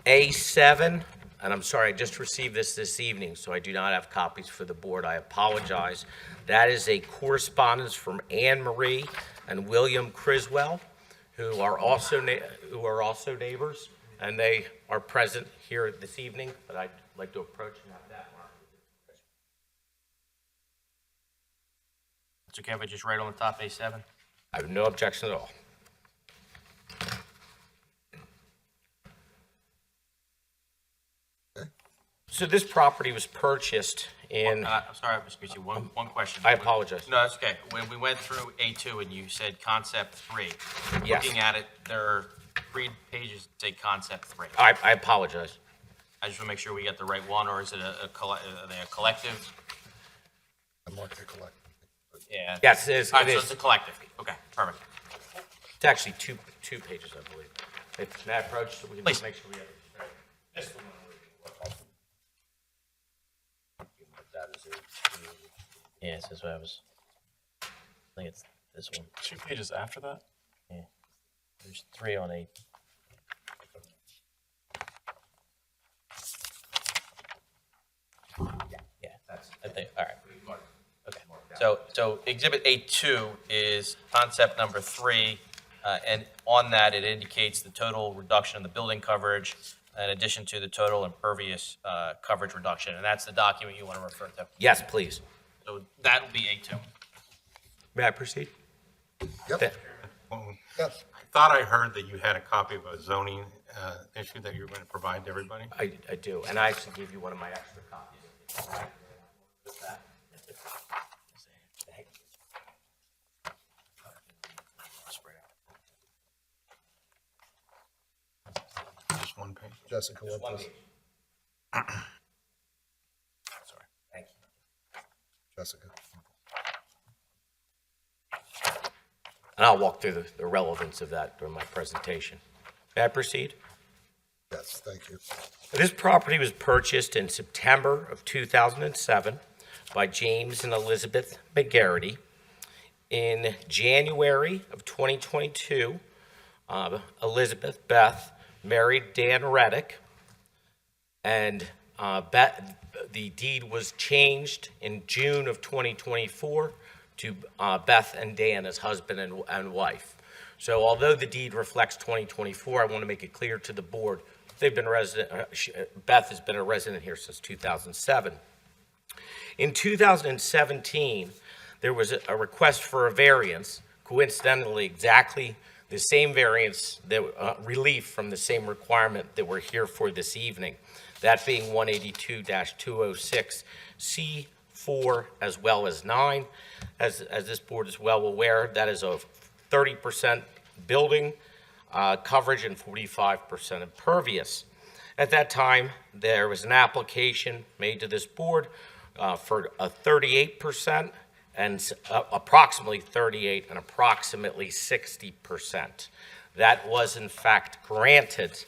A7, and I'm sorry, I just received this evening, so I do not have copies for the board. I apologize. That is a correspondence from Anne Marie and William Criswell, who are also neighbors, and they are present here this evening, but I'd like to approach and have that marked. It's okay if I just write on the top A7? I have no objection at all. So this property was purchased in, I'm sorry, Mr. Creasy, one question. I apologize. No, that's okay. When we went through A2 and you said Concept 3, Yes. looking at it, there are 3 pages that say Concept 3. I apologize. I just want to make sure we get the right one, or is it are they a collective? I'm marking it collect. Yeah. Yes, it is. All right, It so is. it's a collective. Okay, perfect. It's actually two pages, I believe. May I approach so we can Please. just make sure we have it straight? This one. Yeah, it says what I was. I think it's this one. 2 pages after that? Yeah. There's 3 on 8. Yeah, that's, I think, all right. Okay. So Exhibit A2 is concept number 3, and on that, it indicates the total reduction in the building coverage in addition to the total impervious coverage reduction, and that's the document you want to refer to. Yes, please. So that'll be A2. May I proceed? Yep. Th- Yes. I thought I heard that you had a copy of a zoning issue that you were going to provide to everybody. I do, and I actually gave you one of my extra copies. Just one page. Jessica, Just one what this? page. Sorry. Thank you. Jessica. And I'll walk through the relevance of that during my presentation. May I proceed? Yes, thank you. This property was purchased in September of 2007 by James and Elizabeth McGarity. In January of 2022, Elizabeth Beth married Dan Reddick, and the deed was changed in June of 2024 to Beth and Dan as husband and wife. So although the deed reflects 2024, I want to make it clear to the board, they've been Beth has been a resident here since 2007. In 2017, there was a request for a variance, coincidentally exactly the same variance, that relief from the same requirement that we're here for this evening, that being 182-206 C4 as well as 9. As this board is well aware, that is a 30% building coverage and 45% impervious. At that time, there was an application made to this board for a 38% and approximately 38 and approximately 60%. That was in fact granted.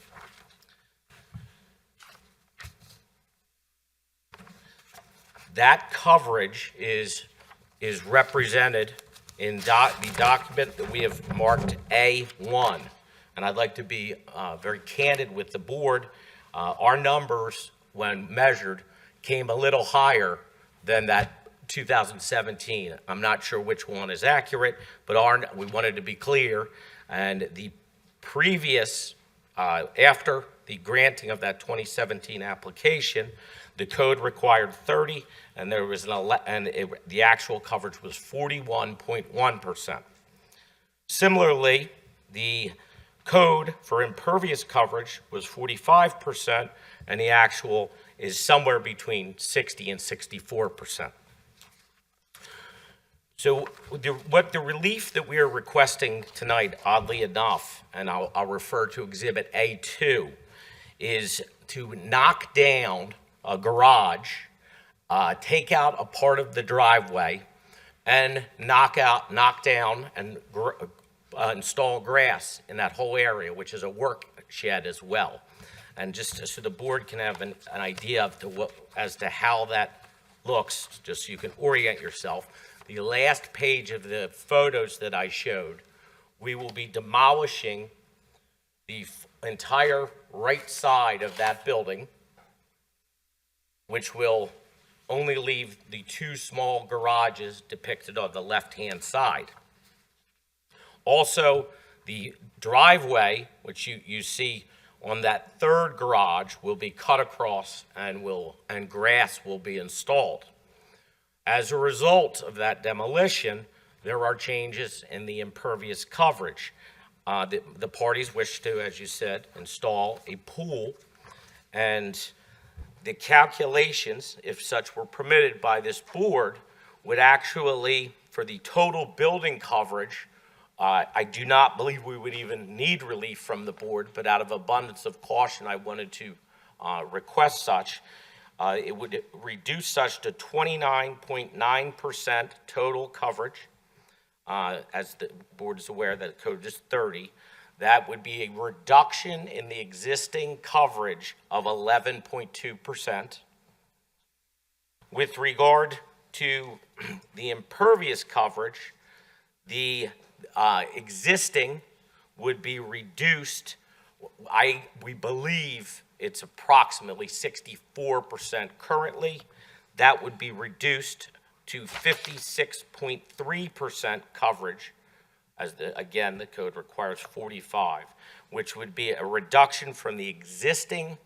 That coverage is represented in the document that we have marked A1. And I'd like to be very candid with the board. Our numbers, when measured, came a little higher than that 2017. I'm not sure which one is accurate, but we wanted to be clear. And the previous, after the granting of that 2017 application, the code required 30, and there was the actual coverage was 41.1%. Similarly, the code for impervious coverage was 45%, and the actual is somewhere between 60 and 64%. So what the relief that we are requesting tonight, oddly enough, and I'll refer to Exhibit A2, is to knock down a garage, take out a part of the driveway, and knock down and install grass in that whole area, which is a work shed as well. And just so the board can have an idea as to how that looks, just so you can orient yourself. The last page of the photos that I showed, we will be demolishing the entire right side of that building, which will only leave the two small garages depicted on the left-hand side. Also, the driveway, which you see on that third garage, will be cut across and grass will be installed. As a result of that demolition, there are changes in the impervious coverage. The parties wish to, as you said, install a pool, and the calculations, if such were permitted by this board, would actually, for the total building coverage, I do not believe we would even need relief from the board, but out of abundance of caution, I wanted to request such. It would reduce such to 29.9% total coverage. As the board is aware that the code is 30. That would be a reduction in the existing coverage of 11.2%. With regard to the impervious coverage, the existing would be reduced. We believe it's approximately 64% currently. That would be reduced to 56.3% coverage, as again, the code requires 45, which would be a reduction from the existing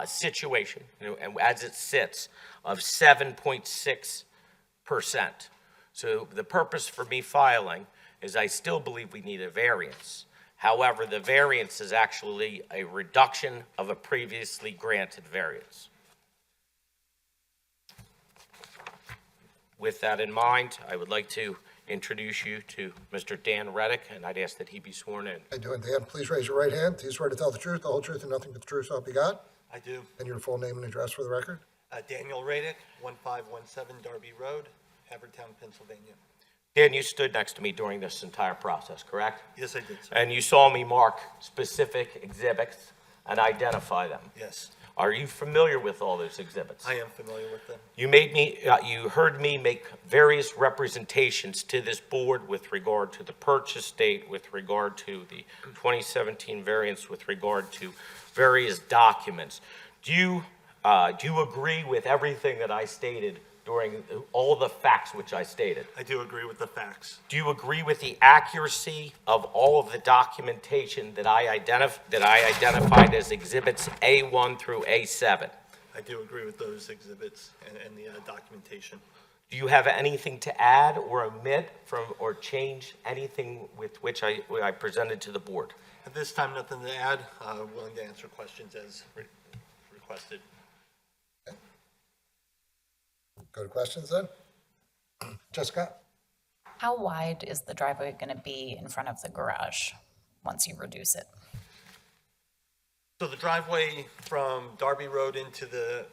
situation, and as it sits, of 7.6%. So the purpose for me filing is I still believe we need a variance. However, the variance is actually a reduction of a previously granted variance. With that in mind, I would like to introduce you to Mr. Dan Reddick, and I'd ask that he be sworn in. I do, and Dan, please raise your right hand. Do you swear to tell the truth, the whole truth, and nothing but the truth, so help you God? I do. And your full name and address for the record? Daniel Radick, 1517 Darby Road, Havertown, Pennsylvania. Dan, you stood next to me during this entire process, correct? Yes, I did, sir. And you saw me mark specific exhibits and identify them. Yes, Are you familiar with all those exhibits? I am familiar with them. You heard me make various representations to this board with regard to the purchase date, with regard to the 2017 variance, with regard to various documents. Do you agree with everything that I stated during all the facts which I stated? I do agree with the facts. Do you agree with the accuracy of all of the documentation that I identified as exhibits A1 through A7? I do agree with those exhibits and the documentation. Do you have anything to add or omit from, or change anything with which I presented to the board? At this time, nothing to add. Willing to answer questions as requested. Go to questions then? Jessica? How wide is the driveway going to be in front of the garage once you reduce it? So the driveway from Darby Road into the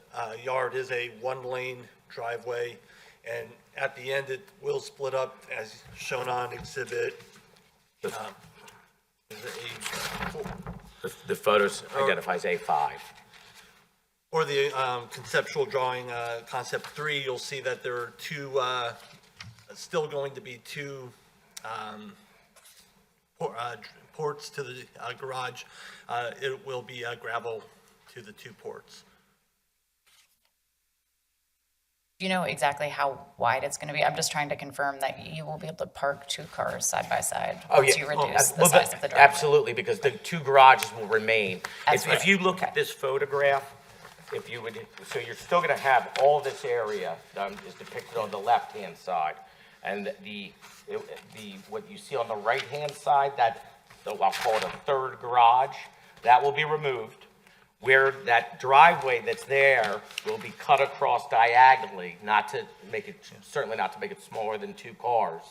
yard is a one-lane driveway, and at the end, it will split up as shown on exhibit. Is it The photos identifies A5. or the conceptual drawing, concept 3, you'll see that there are two, still going to be two ports to the garage. It will be gravel to the two ports. Do you know exactly how wide it's going to be? I'm just trying to confirm that you will be able to park 2 cars side by side once you reduce the size of the driveway. Absolutely, because the 2 garages will remain. That's If you look at okay. this photograph, if you would, so you're still going to have all this area is depicted on the left-hand side. And what you see on the right-hand side, I'll call it a third garage, that will be removed. Where that driveway that's there will be cut across diagonally, certainly not to make it smaller than 2 cars.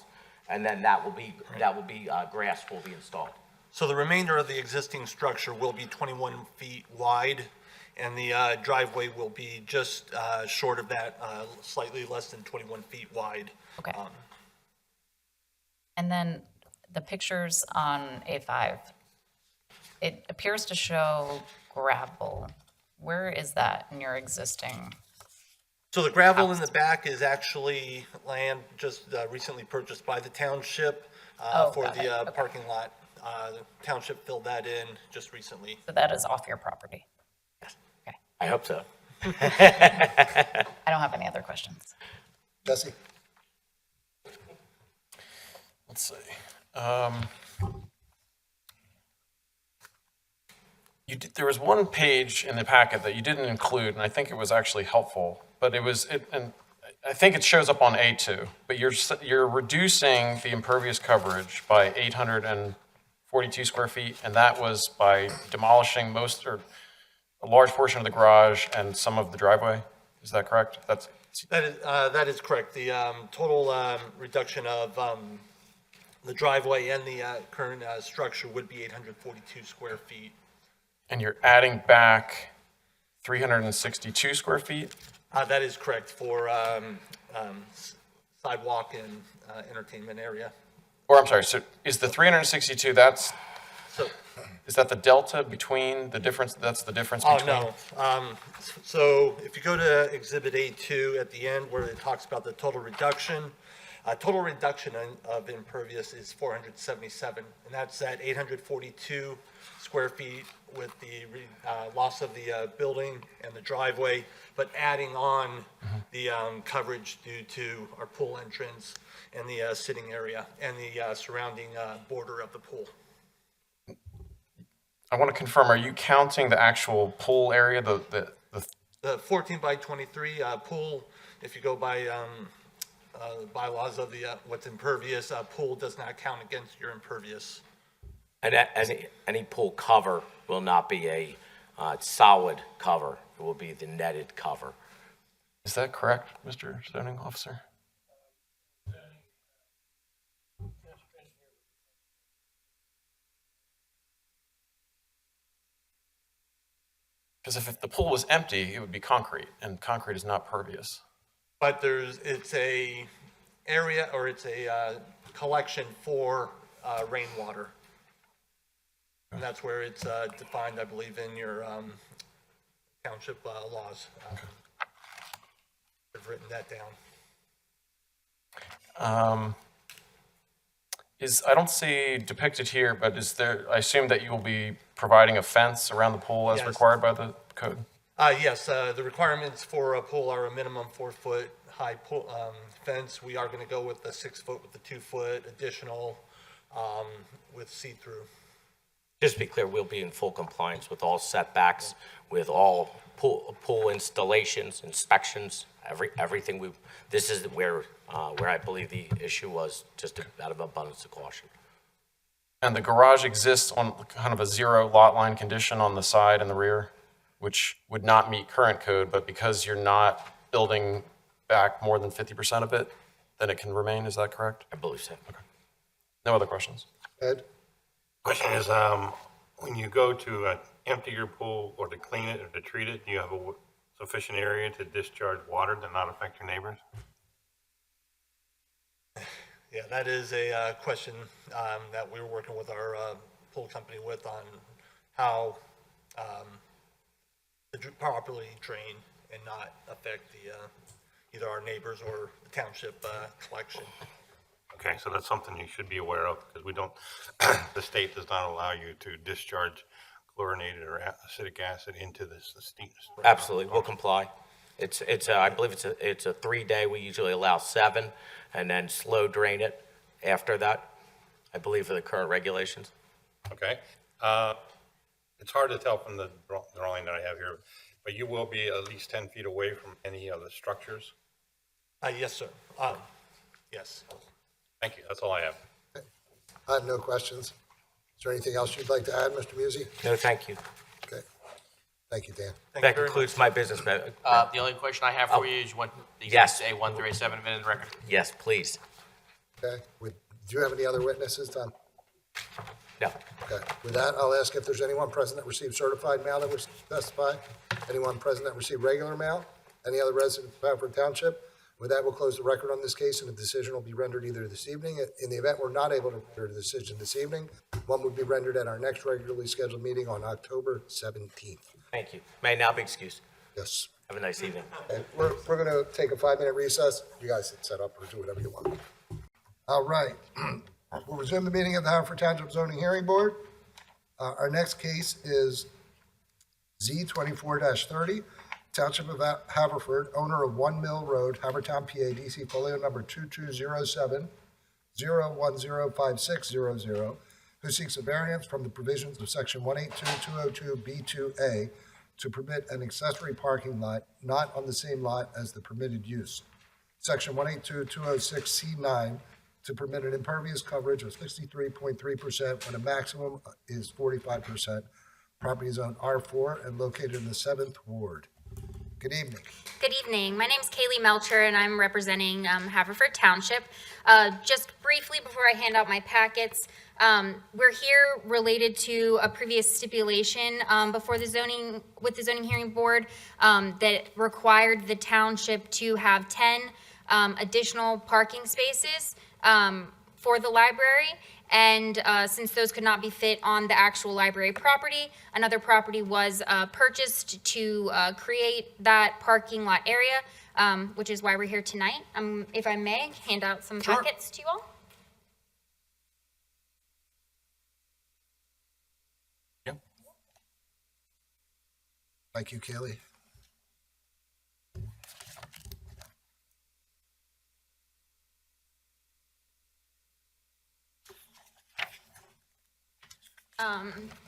And then grass will be installed. So the remainder of the existing structure will be 21 feet wide, and the driveway will be just short of that, slightly less than 21 feet wide. Okay. And then the pictures on A5, it appears to show gravel. Where is that in your existing? So the gravel in the back is actually land just recently purchased by the township for got it. the Okay. parking lot. The township filled that in just recently. So that is off your property? Okay. I hope so. I don't have any other questions. Jesse? Let's see. There was one page in the packet that you didn't include, and I think it was actually helpful, but and I think it shows up on A2, but you're reducing the impervious coverage by 842 square feet, and that was by demolishing a large portion of the garage and some of the driveway. Is that correct? That is correct. The total reduction of the driveway and the current structure would be 842 square feet. And you're adding back 362 square feet? That is correct for sidewalk and entertainment area. Or I'm sorry, so is the 362, is that the delta between the difference, that's the difference between? Oh, no. So if you go to Exhibit A2 at the end where it talks about the total reduction of impervious is 477, and that's at 842 square feet with the loss of the building and the driveway, but adding on the coverage due to our pool entrance and the sitting area and the surrounding border of the pool. I want to confirm, are you counting the actual pool area, The 14 by 23 pool, if you go by bylaws of the what's impervious, pool does not count against your impervious. And any pool cover will not be a solid cover. It will be the netted cover. is that correct, Mr. Zoning Officer? Because if the pool was empty, it would be concrete, and concrete is not pervious. But it's a area, or it's a collection for rainwater. And that's where it's defined, I believe, in your township laws. I've written that down. I don't see depicted here, but I assume that you will be providing a fence around the pool as Yes. required by the code? Yes, the requirements for a pool are a minimum 4-foot high pool fence. We are going to go with the 6 foot with the 2 foot additional with see-through. Just to be clear, we'll be in full compliance with all setbacks, with all pool installations, inspections, everything this is where I believe the issue was, just out of abundance of caution. And the garage exists on kind of a zero lot line condition on the side and the rear, which would not meet current code, but because you're not building back more than 50% of it, then it can remain, is that correct? I believe so. Okay. No other questions? Ed? Question is, when you go to empty your pool or to clean it or to treat it, do you have a sufficient area to discharge water to not affect your neighbors? Yeah, that is a question that we're working with our pool company with on how to properly drain and not affect the either our neighbors or the township collection. Okay, so that's something you should be aware of, because we don't, the state does not allow you to discharge chlorinated or acidic acid into the steam. Absolutely, we'll comply. I believe it's a 3-day, we usually allow 7, and then slow drain it after that, I believe, for the current regulations. Okay. It's hard to tell from the drawing that I have here, but you will be at least 10 feet away from any of the structures? Yes, sir. Yes. Thank you, that's all I have. I have no questions. Is there anything else you'd like to add, Mr. Musi? No, thank you. Okay. Thank you, Dan. That concludes my business. The only question I have for you is you want these Yes. A1 through A7 admitted in the record? Yes, please. Okay. Do you have any other witnesses, Tom? No. Okay. With that, I'll ask if there's anyone present that received certified mail that was testified. Anyone present that received regular mail? Any other resident of Haverford Township? With that, we'll close the record on this case, and a decision will be rendered either this evening. In the event we're not able to render a decision this evening, one would be rendered at our next regularly scheduled meeting on October 17th. Thank you. May I now be excused? Yes. Have a nice evening. And we're going to take a 5-minute recess. You guys can set up or do whatever you want. All right. We'll resume the meeting of the Haverford Township Zoning Hearing Board. Our next case is Z24-30, Township of Haverford, owner of 1 Mill Road, Havertown, PA, DC folio number 2207-0105600, who seeks a variance from the provisions of section 182-202B2A to permit an accessory parking lot not on the same lot as the permitted use. Section 182-206C9 to permit an impervious coverage of 63.3% when a maximum is 45%. Property is on R4 and located in the 7th Ward. Good evening. Good evening. My name is Kaylee Melcher, and I'm representing Haverford Township. Just briefly, before I hand out my packets, we're here related to a previous stipulation with the zoning hearing board that required the township to have 10 additional parking spaces for the library. And since those could not be fit on the actual library property, another property was purchased to create that parking lot area, which is why we're here tonight. If I may, hand out some packets to you all. Yeah. Thank you, Kaylee.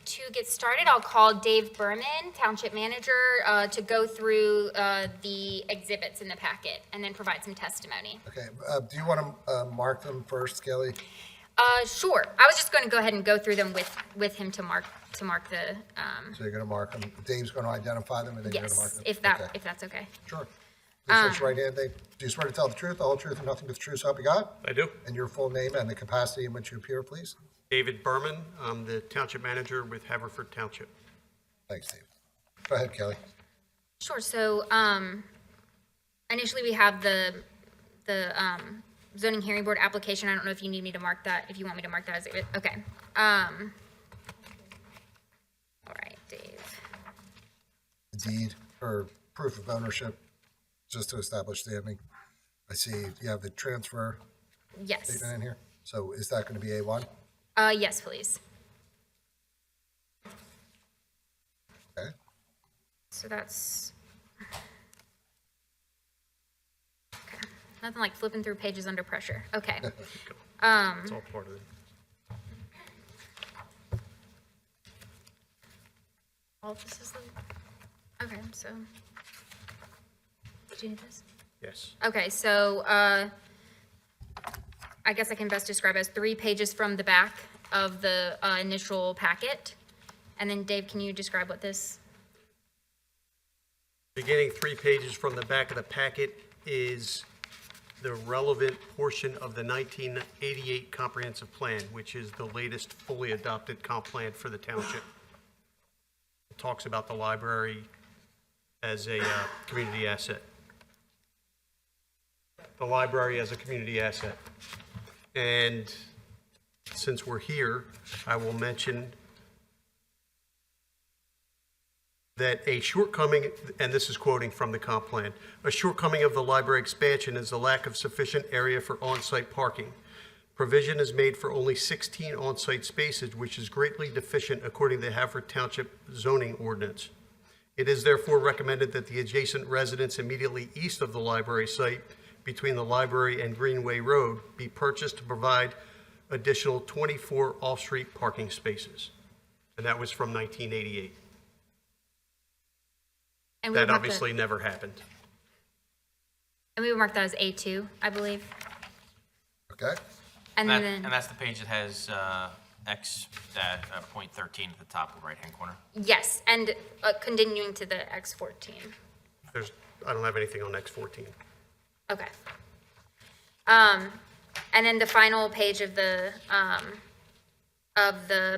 To get started, I'll call Dave Berman, Township Manager, to go through the exhibits in the packet and then provide some testimony. Okay, do you want to mark them first, Kelly? Sure. I was just going to go ahead and go through them with him to mark the. So you're going to mark them. Dave's going to identify them, and then you're going to mark Yes, them. if that's okay. Sure. Please raise your right hand, Dave. Do you swear to tell the truth, the whole truth, and nothing but the truth, so help you God? I do. And your full name and the capacity in which you appear, please? David Berman, I'm the Township Manager with Haverford Township. Thanks, Dave. Go ahead, Kelly. Sure. So initially we have the zoning hearing board application. I don't know if you need me to mark that, if you want me to mark that as it. Okay. All right, Dave. Deed or proof of ownership, just to establish standing. I see you have the transfer Yes. statement in here. So is that going to be A1? Yes, please. Okay. So that's. Okay. Nothing like flipping through pages under pressure. Okay. It's all part of it. All this is the, okay, so. Did you need this? Yes. Okay, so, I guess I can best describe it as 3 pages from the back of the, initial packet. And then Dave, can you describe what this? Beginning 3 pages from the back of the packet is the relevant portion of the 1988 comprehensive plan, which is the latest fully adopted comp plan for the township. It talks about the library as a community asset. The library as a community asset. And since we're here, I will mention that a shortcoming, and this is quoting from the comp plan, a shortcoming of the library expansion is the lack of sufficient area for on-site parking. Provision is made for only 16 on-site spaces, which is greatly deficient according to the Haverford Township zoning ordinance. It is therefore recommended that the adjacent residence immediately east of the library site between the library and Greenway Road be purchased to provide additional 24 off-street parking spaces. And that was from 1988. And we That marked obviously never happened. And we would mark that as A2, I believe. Okay? And And then, that's the page that has X point 13 at the top of the right-hand corner. yes, and continuing to the X14. I don't have anything on X14. Okay. And then the final page of the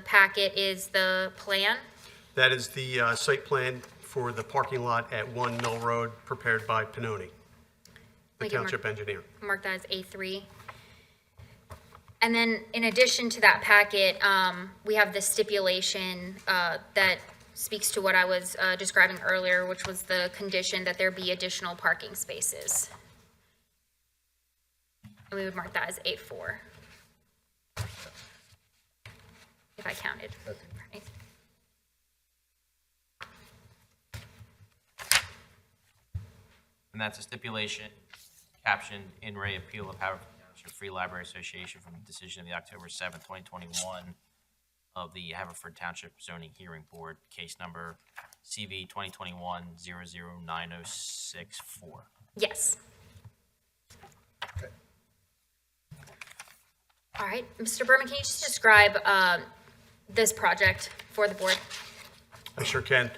packet is the plan. That is the site plan for the parking lot at 1 Mill Road, prepared by Pinoni, the We can township engineer. Mark that as A3. And then in addition to that packet, we have the stipulation that speaks to what I was describing earlier, which was the condition that there be additional parking spaces. And we would mark that as A4. If I counted. Right. And that's a stipulation captioned in Ray Appeal of Haverford Township Free Library Association from the decision of the October 7th, 2021 of the Haverford Township Zoning Hearing Board, case number CV 2021-009064. Yes. All right, Mr. Berman, can you just describe this project for the board? I sure can.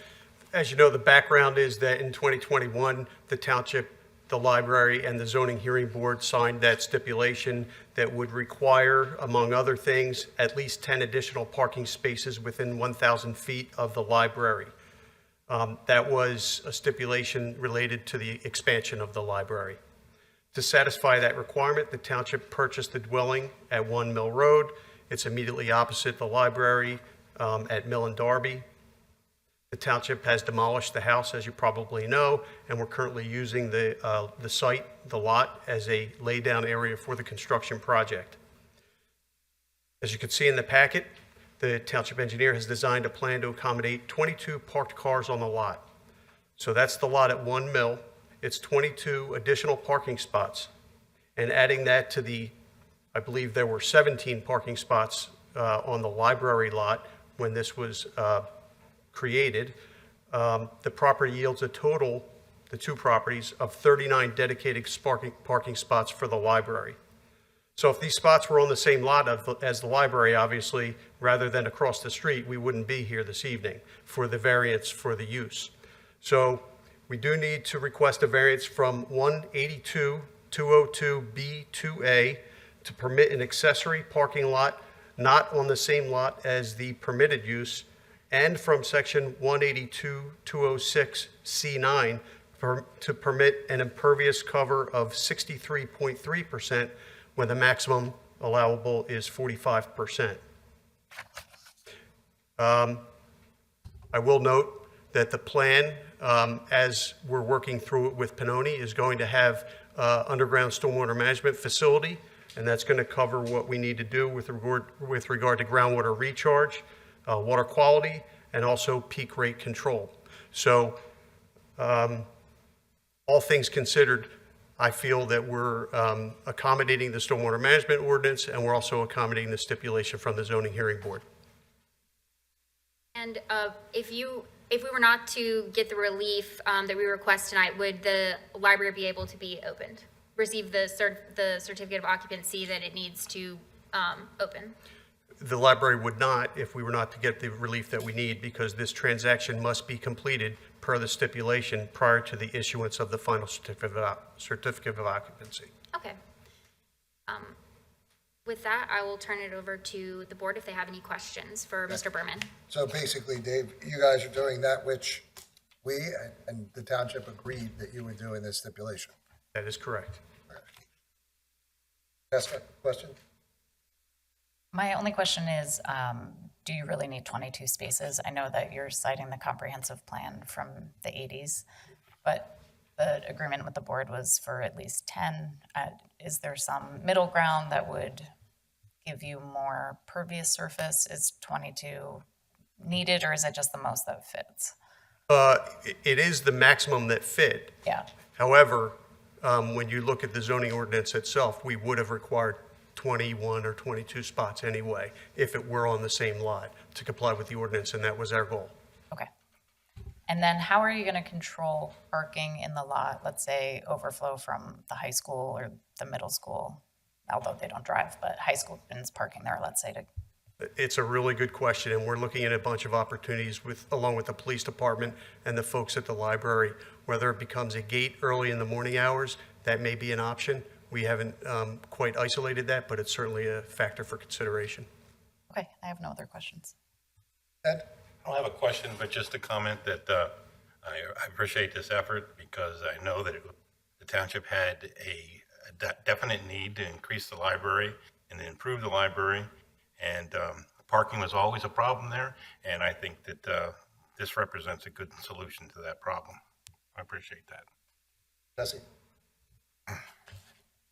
As you know, the background is that in 2021, the township, the library, and the zoning hearing board signed that stipulation that would require, among other things, at least 10 additional parking spaces within 1,000 feet of the library. That was a stipulation related to the expansion of the library. To satisfy that requirement, the township purchased the dwelling at 1 Mill Road. It's immediately opposite the library at Mill and Darby. The township has demolished the house, as you probably know, and we're currently using the site, the lot, as a laydown area for the construction project. As you can see in the packet, the township engineer has designed a plan to accommodate 22 parked cars on the lot. So that's the lot at 1 Mill. It's 22 additional parking spots. And adding that to the, I believe there were 17 parking spots on the library lot when this was created, the property yields a total, the two properties, of 39 dedicated parking spots for the library. So if these spots were on the same lot as the library, obviously, rather than across the street, we wouldn't be here this evening for the variance for the use. So we do need to request a variance from 182-202B2A to permit an accessory parking lot not on the same lot as the permitted use, and from section 182-206C9 to permit an impervious cover of 63.3% when the maximum allowable is 45%. I will note that the plan, as we're working through it with Pinoni, is going to have underground stormwater management facility, and that's going to cover what we need to do with regard to groundwater recharge, water quality, and also peak rate control. So all things considered, I feel that we're accommodating the stormwater management ordinance, and we're also accommodating the stipulation from the zoning hearing board. And if you if we were not to get the relief that we request tonight, would the library be able to be opened? Receive the certificate of occupancy that it needs to open? The library would not if we were not to get the relief that we need, because this transaction must be completed per the stipulation prior to the issuance of the final certificate of occupancy. Okay. With that, I will turn it over to the board if they have any questions for Mr. Berman. So basically, Dave, you guys are doing that which we and the township agreed that you would do in this stipulation. That is correct. Yes, question? My only question is, do you really need 22 spaces? I know that you're citing the comprehensive plan from the 80s, but the agreement with the board was for at least 10. Is there some middle ground that would give you more pervious surface? Is 22 needed, or is it just the most that fits? It is the maximum that fit. Yeah. However, when you look at the zoning ordinance itself, we would have required 21 or 22 spots anyway, if it were on the same lot, to comply with the ordinance, and that was our goal. Okay. And then how are you going to control parking in the lot, let's say overflow from the high school or the middle school, although they don't drive, but high school students parking there, let's say, to It's a really good question, and we're looking at a bunch of opportunities along with the police department and the folks at the library. Whether it becomes a gate early in the morning hours, that may be an option. We haven't quite isolated that, but it's certainly a factor for consideration. Okay, I have no other questions. Ed? I don't have a question, but just a comment that I appreciate this effort, because I know that the township had a definite need to increase the library and improve the library. And parking was always a problem there, and I think that this represents a good solution to that problem. I appreciate that. Jesse?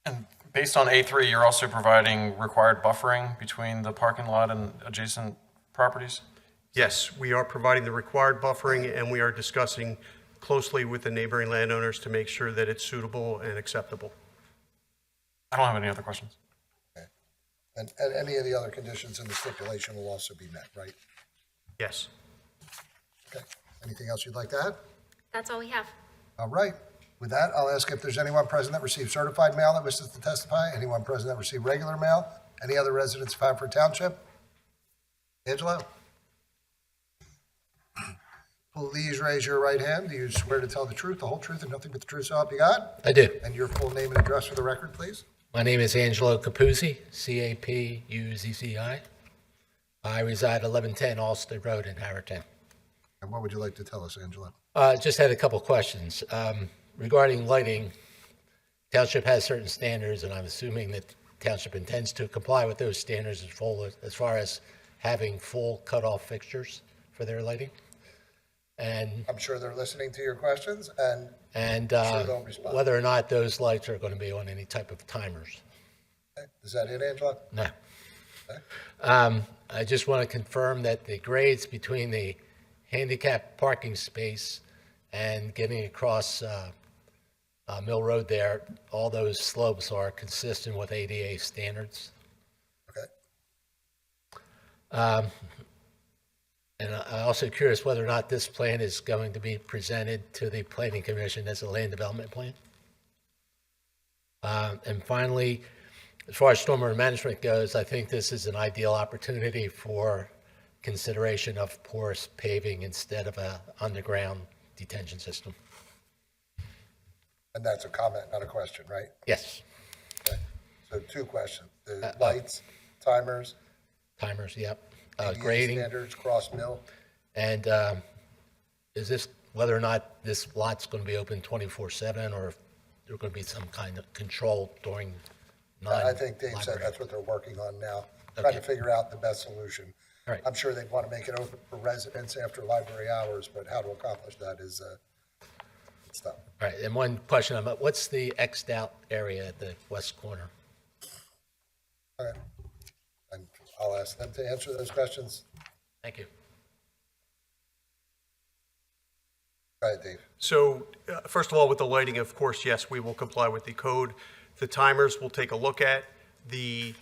And based on A3, you're also providing required buffering between the parking lot and adjacent properties? Yes, we are providing the required buffering, and we are discussing closely with the neighboring landowners to make sure that it's suitable and acceptable. I don't have any other questions. Okay. And any of the other conditions in the stipulation will also be met, right? Yes. Okay. Anything else you'd like to add? That's all we have. All right. With that, I'll ask if there's anyone present that received certified mail that wishes to testify, anyone present that received regular mail, any other residents of Haverford Township? Angelo? Please raise your right hand. Do you swear to tell the truth, the whole truth, and nothing but the truth, so help you God? I do. And your full name and address for the record, please? My name is Angelo Capuzzi, C-A-P-U-Z-Z-I. I reside at 1110 Alston Road in Havertown. And what would you like to tell us, Angelo? Just had a couple questions. Regarding lighting, Township has certain standards, and I'm assuming that Township intends to comply with those standards as far as having full cutoff fixtures for their lighting. And I'm sure they're listening to your questions, and sure they'll respond. whether or not those lights are going to be on any type of timers. Okay. Is that it, Angelo? No. Okay. I just want to confirm that the grades between the handicap parking space and getting across Mill Road there, all those slopes are consistent with ADA standards. Okay. And I'm also curious whether or not this plan is going to be presented to the Planning Commission as a land development plan. And finally, as far as stormwater management goes, I think this is an ideal opportunity for consideration of porous paving instead of a underground detention system. And that's a comment, not a question, right? Yes. Okay. So two questions. The lights, timers, Timers, yep. ADA Grading. standards, cross mill. And is this, whether or not this lot's going to be open 24/7, or if there's going to be some kind of control during I think Dave said non-library? that's what they're working on now, trying to Okay. figure out the best solution. All right. I'm sure they'd want to make it open for residents after library hours, but how to accomplish that is stuff. All right, and one question about what's the Xed out area at the west corner? Okay. And I'll ask them to answer those questions. Thank you. Go ahead, Dave. So first of all, with the lighting, of course, yes, we will comply with the code. The timers we'll take a look at. The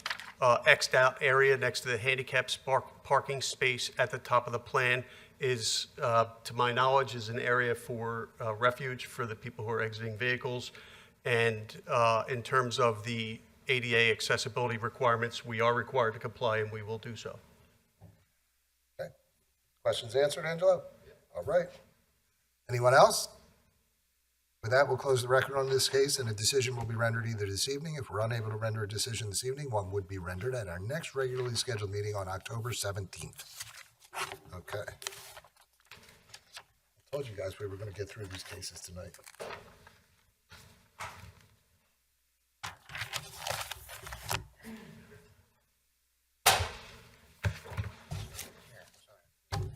Xed out area next to the handicap parking space at the top of the plan is, to my knowledge, is an area for refuge for the people who are exiting vehicles. And in terms of the ADA accessibility requirements, we are required to comply, and we will do so. Okay. Questions answered, Angelo? All right. Anyone else? With that, we'll close the record on this case, and a decision will be rendered either this evening. If we're unable to render a decision this evening, one would be rendered at our next regularly scheduled meeting on October 17th. Okay. I told you guys we were going to get through these cases tonight.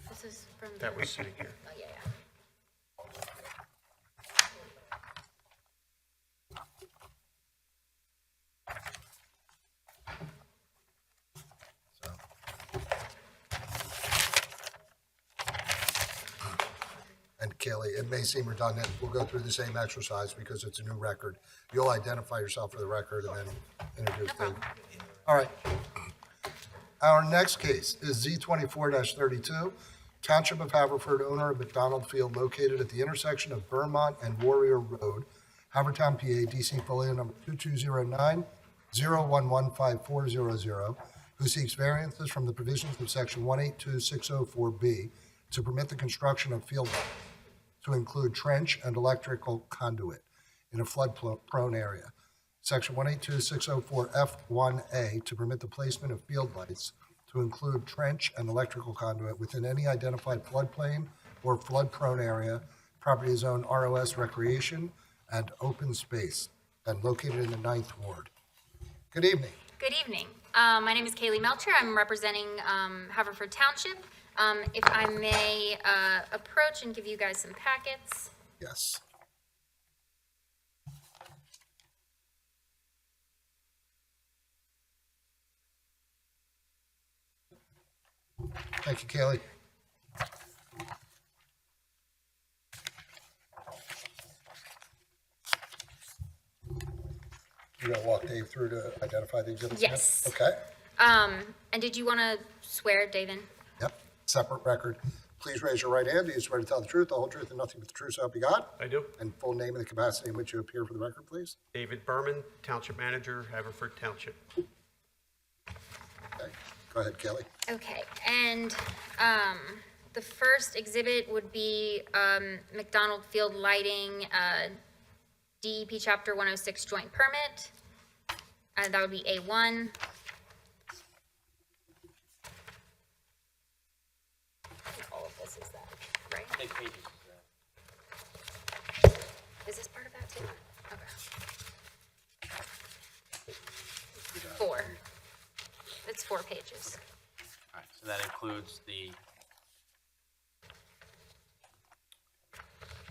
This is from. That was sitting here. Oh, yeah, yeah. And Kaylee, it may seem redundant. We'll go through the same exercise because it's a new record. You'll identify yourself for the record and then introduce David. All right. Our next case is Z24-32, Township of Haverford, owner of McDonald Field located at the intersection of Vermont and Warrior Road, Havertown, PA, DC folio number 2209-0115400, who seeks variances from the provisions of section 182604B to permit the construction of field to include trench and electrical conduit in a flood-prone area. Section 182604F1A to permit the placement of field lights to include trench and electrical conduit within any identified floodplain or flood-prone area. Property is zoned ROS Recreation and Open Space and located in the 9th Ward. Good evening. Good evening. My name is Kaylee Melcher. I'm representing Haverford Township. If I may approach and give you guys some packets. Yes. Thank you, Kaylee. You're going to walk Dave through to identify the exhibits? Yes. Okay. And did you want to swear, David? Yep. Separate record. Please raise your right hand. Do you swear to tell the truth, the whole truth, and nothing but the truth, so help you God? I do. And full name and the capacity in which you appear for the record, please. David Berman, Township Manager, Haverford Township. Okay. Go ahead, Kelly. Okay, and the first exhibit would be McDonald Field Lighting, DEP Chapter 106 Joint Permit. That would be A1. All of this is that, right? Is this part of that too? Okay. 4. It's 4 pages. All right, so that includes the,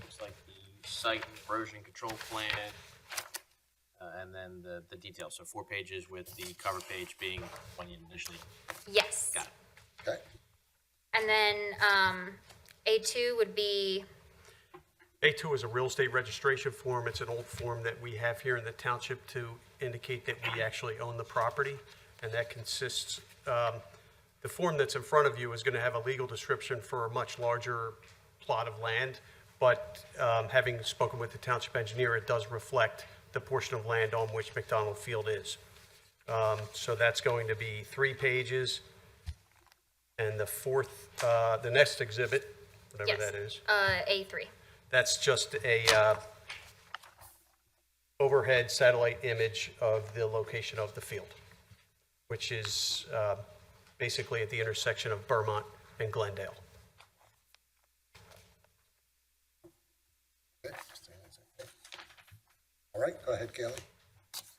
looks like the site erosion control plan, and then the details. So 4 pages with the cover page being when you initially Yes. got it. Okay. And then A2 would be, A2 is a real estate registration form. It's an old form that we have here in the township to indicate that we actually own the property. And that consists, the form that's in front of you is going to have a legal description for a much larger plot of land. But having spoken with the township engineer, it does reflect the portion of land on which McDonald Field is. So that's going to be 3 pages. And the next exhibit, whatever yes, that is. A3. That's just a overhead satellite image of the location of the field, which is basically at the intersection of Vermont and Glendale. Okay. All right, go ahead, Kelly.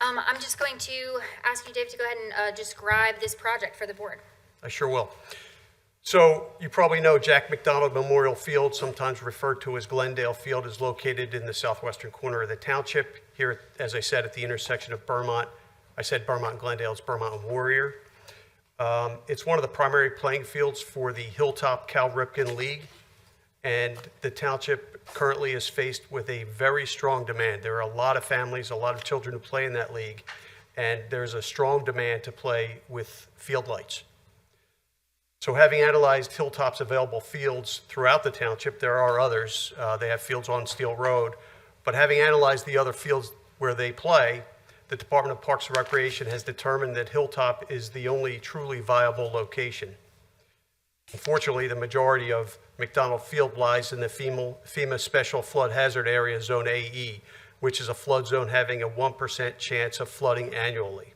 I'm just going to ask you, Dave, to go ahead and describe this project for the board. I sure will. So you probably know Jack McDonald Memorial Field, sometimes referred to as Glendale Field, is located in the southwestern corner of the township. Here, as I said, at the intersection of Vermont. I said Vermont and Glendale, it's Vermont and Warrior. It's one of the primary playing fields for the Hilltop Cal Ripken League, and the township currently is faced with a very strong demand. There are a lot of families, a lot of children who play in that league, and there's a strong demand to play with field lights. So having analyzed Hilltop's available fields throughout the township, there are others. They have fields on Steel Road. But having analyzed the other fields where they play, the Department of Parks and Recreation has determined that Hilltop is the only truly viable location. Unfortunately, the majority of McDonald Field lies in the FEMA Special Flood Hazard Area Zone AE, which is a flood zone having a 1% chance of flooding annually.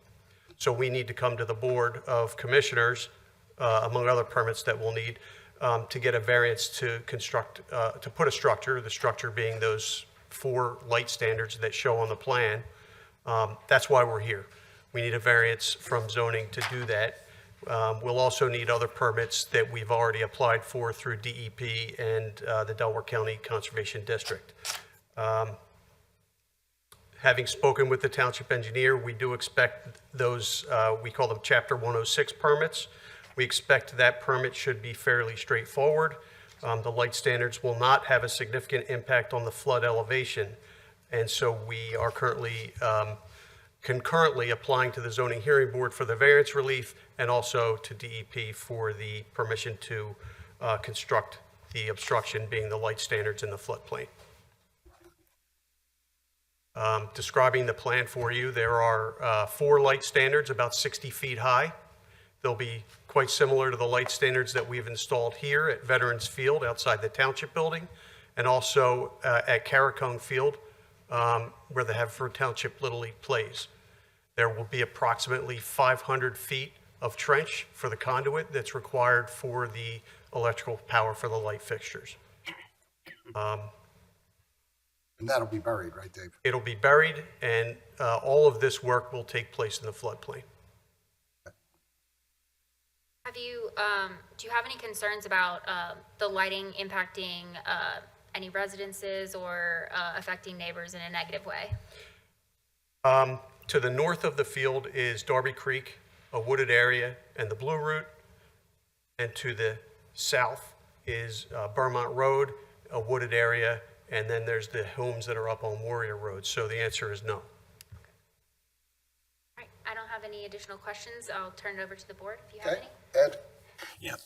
So we need to come to the Board of Commissioners, among other permits that we'll need, to get a variance to construct, to put a structure, the structure being those 4 light standards that show on the plan. That's why we're here. We need a variance from zoning to do that. We'll also need other permits that we've already applied for through DEP and the Delaware County Conservation District. Having spoken with the township engineer, we do expect those, we call them Chapter 106 permits. We expect that permit should be fairly straightforward. The light standards will not have a significant impact on the flood elevation. And so we are currently concurrently applying to the Zoning Hearing Board for the variance relief and also to DEP for the permission to construct the obstruction, being the light standards in the floodplain. Describing the plan for you, there are 4 light standards about 60 feet high. They'll be quite similar to the light standards that we've installed here at Veterans Field outside the Township Building, and also at Carricone Field, where the Haverford Township Little League plays. There will be approximately 500 feet of trench for the conduit that's required for the electrical power for the light fixtures. And that'll be buried, right, Dave? It'll be buried, and all of this work will take place in the floodplain. Have you, do you have any concerns about the lighting impacting any residences or affecting neighbors in a negative way? To the north of the field is Darby Creek, a wooded area, and the Blue Route. And to the south is Vermont Road, a wooded area, and then there's the homes that are up on Warrior Road. So the answer is no. All right, I don't have any additional questions. I'll turn it over to the board if you have any. Ed? Yeah,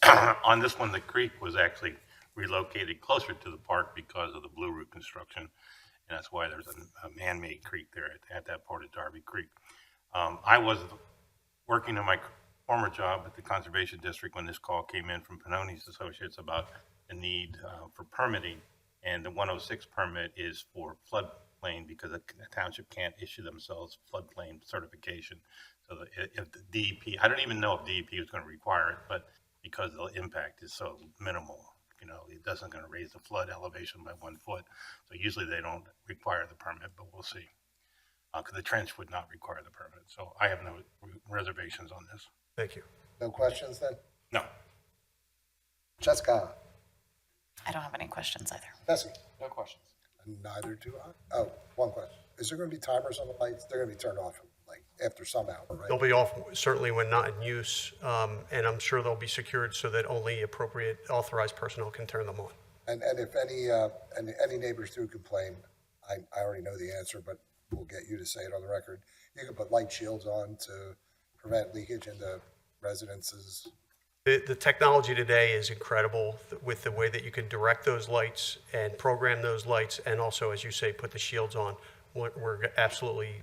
on this one, the creek was actually relocated closer to the park because of the Blue Route construction. And that's why there's a man-made creek there at that part of Darby Creek. I was working in my former job at the Conservation District when this call came in from Pannoni's Associates about the need for permitting. And the 106 permit is for floodplain because the township can't issue themselves floodplain certification. So if the DEP, I don't even know if DEP is going to require it, but because the impact is so minimal, you know, it doesn't going to raise the flood elevation by 1 foot. So usually they don't require the permit, but we'll see. Because the trench would not require the permit. So I have no reservations on this. Thank you. No questions then? No. Jessica? I don't have any questions either. Bessie? No questions. Neither do I. Oh, one question. Is there going to be timers on the lights? They're going to be turned off like after some hour, right? They'll be off certainly when not in use, and I'm sure they'll be secured so that only appropriate authorized personnel can turn them on. And if any neighbors do complain, I already know the answer, but we'll get you to say it on the record. You can put light shields on to prevent leakage into residences. The technology today is incredible with the way that you can direct those lights and program those lights, and also, as you say, put the shields on. We're absolutely,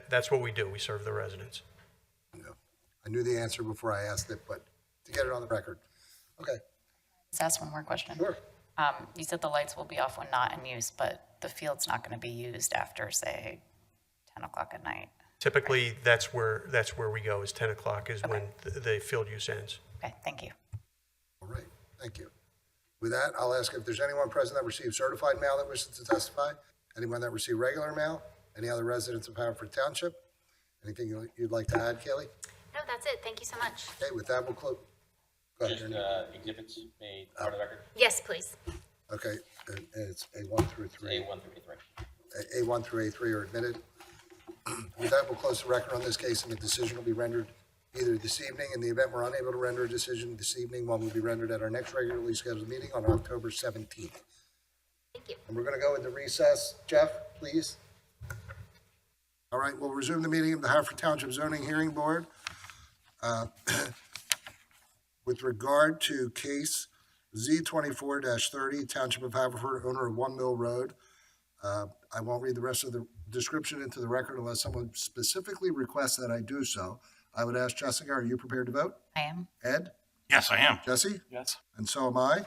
that's what we do. We serve the residents. No. I knew the answer before I asked it, but to get it on the record. Okay. Let's ask one more question. Sure. You said the lights will be off when not in use, but the field's not going to be used after, say, 10 o'clock at night. Typically, that's where we go, is 10 o'clock is when the field use ends. Okay, thank you. All right, thank you. With that, I'll ask if there's anyone present that received certified mail that wishes to testify, anyone that received regular mail, any other residents of Haverford Township. Anything you'd like to add, Kaylee? No, that's it. Thank you so much. Okay, with that, we'll close. Go ahead, Just Ernie. exhibits made part of the record? Yes, please. Okay, it's A1 through 3. A1 through A3. A1 through A3 are admitted. With that, we'll close the record on this case, and the decision will be rendered either this evening. In the event we're unable to render a decision this evening, one will be rendered at our next regularly scheduled meeting on October 17th. Thank you. And we're going to go into recess. Jeff, please. All right, we'll resume the meeting of the Haverford Township Zoning Hearing Board. With regard to case Z24-30, Township of Haverford, owner of 1 Mill Road. I won't read the rest of the description into the record unless someone specifically requests that I do so. I would ask Jessica, are you prepared to vote? I am. Ed? Yes, I am. Jesse? Yes. And so am I.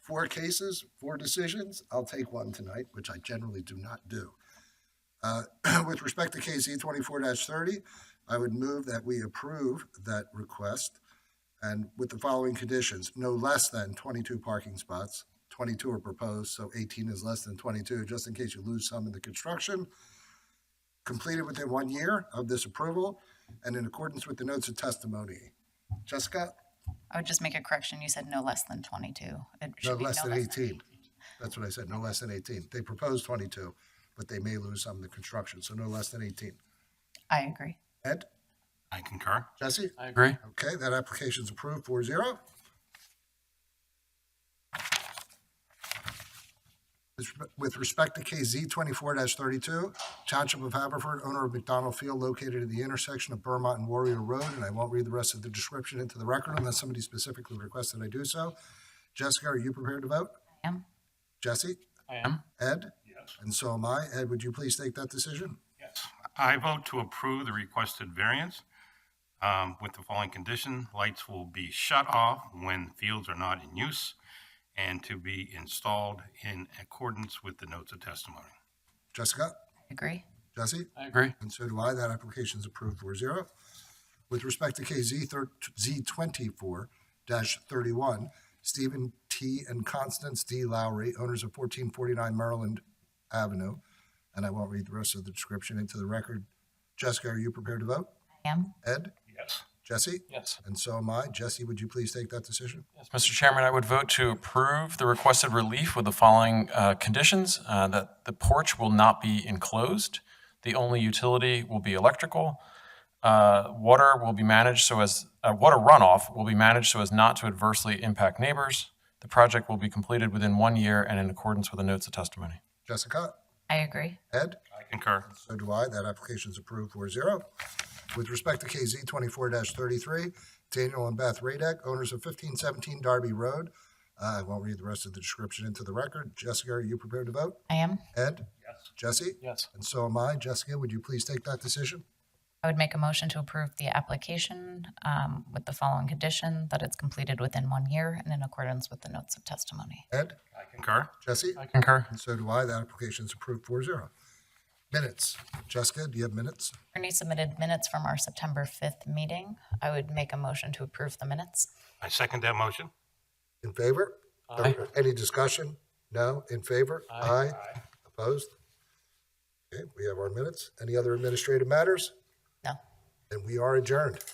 4 cases, 4 decisions. I'll take one tonight, which I generally do not do. With respect to case Z24-30, I would move that we approve that request and with the following conditions: no less than 22 parking spots. 22 are proposed, so 18 is less than 22, just in case you lose some in the construction. Completed within 1 year of this approval and in accordance with the notes of testimony. Jessica? I would just make a correction. You said no less than 22. It No should be less than 18. That's what I said, no less than 18. They proposed 22, but they may lose some in the construction, so no less than 18. I agree. Ed? I concur. Jesse? I agree. Okay, that application's approved 4-0. With respect to case Z24-32, Township of Haverford, owner of McDonald Field located at the intersection of Burmont and Warrior Road, and I won't read the rest of the description into the record unless somebody specifically requests that I do so. Jessica, are you prepared to vote? I am. Jesse? I am. Ed? Yes. And so am I. Ed, would you please take that decision? Yes. I vote to approve the requested variance with the following condition: lights will be shut off when fields are not in use and to be installed in accordance with the notes of testimony. Jessica? I agree. Jesse? I agree. And so do I. That application is approved 4-0. With respect to case Z24-31, Stephen T. and Constance D. Lowry, owners of 1449 Maryland Avenue, and I won't read the rest of the description into the record. Jessica, are you prepared to vote? I am. Ed? Yes. Jesse? Yes. And so am I. Jesse, would you please take that decision? Yes, Mr. Chairman, I would vote to approve the requested relief with the following conditions: that the porch will not be enclosed, the only utility will be electrical, water will be managed so as water runoff will be managed so as not to adversely impact neighbors. The project will be completed within 1 year and in accordance with the notes of testimony. Jessica? I agree. Ed? I concur. So do I. That application is approved 4-0. With respect to case Z24-33, Daniel and Beth Radek, owners of 1517 Darby Road. I won't read the rest of the description into the record. Jessica, are you prepared to vote? I am. Ed? Yes. Jesse? Yes. And so am I. Jessica, would you please take that decision? I would make a motion to approve the application with the following condition: that it's completed within 1 year and in accordance with the notes of testimony. Ed? I concur. Jesse? I concur. And so do I. That application is approved 4-0. Minutes. Jessica, do you have minutes? Ernie submitted minutes from our September 5th meeting. I would make a motion to approve the minutes. I second that motion. In favor? Aye. Any discussion? No? In favor? Aye. Opposed? Okay, we have our minutes. Any other administrative matters? No. Then we are adjourned.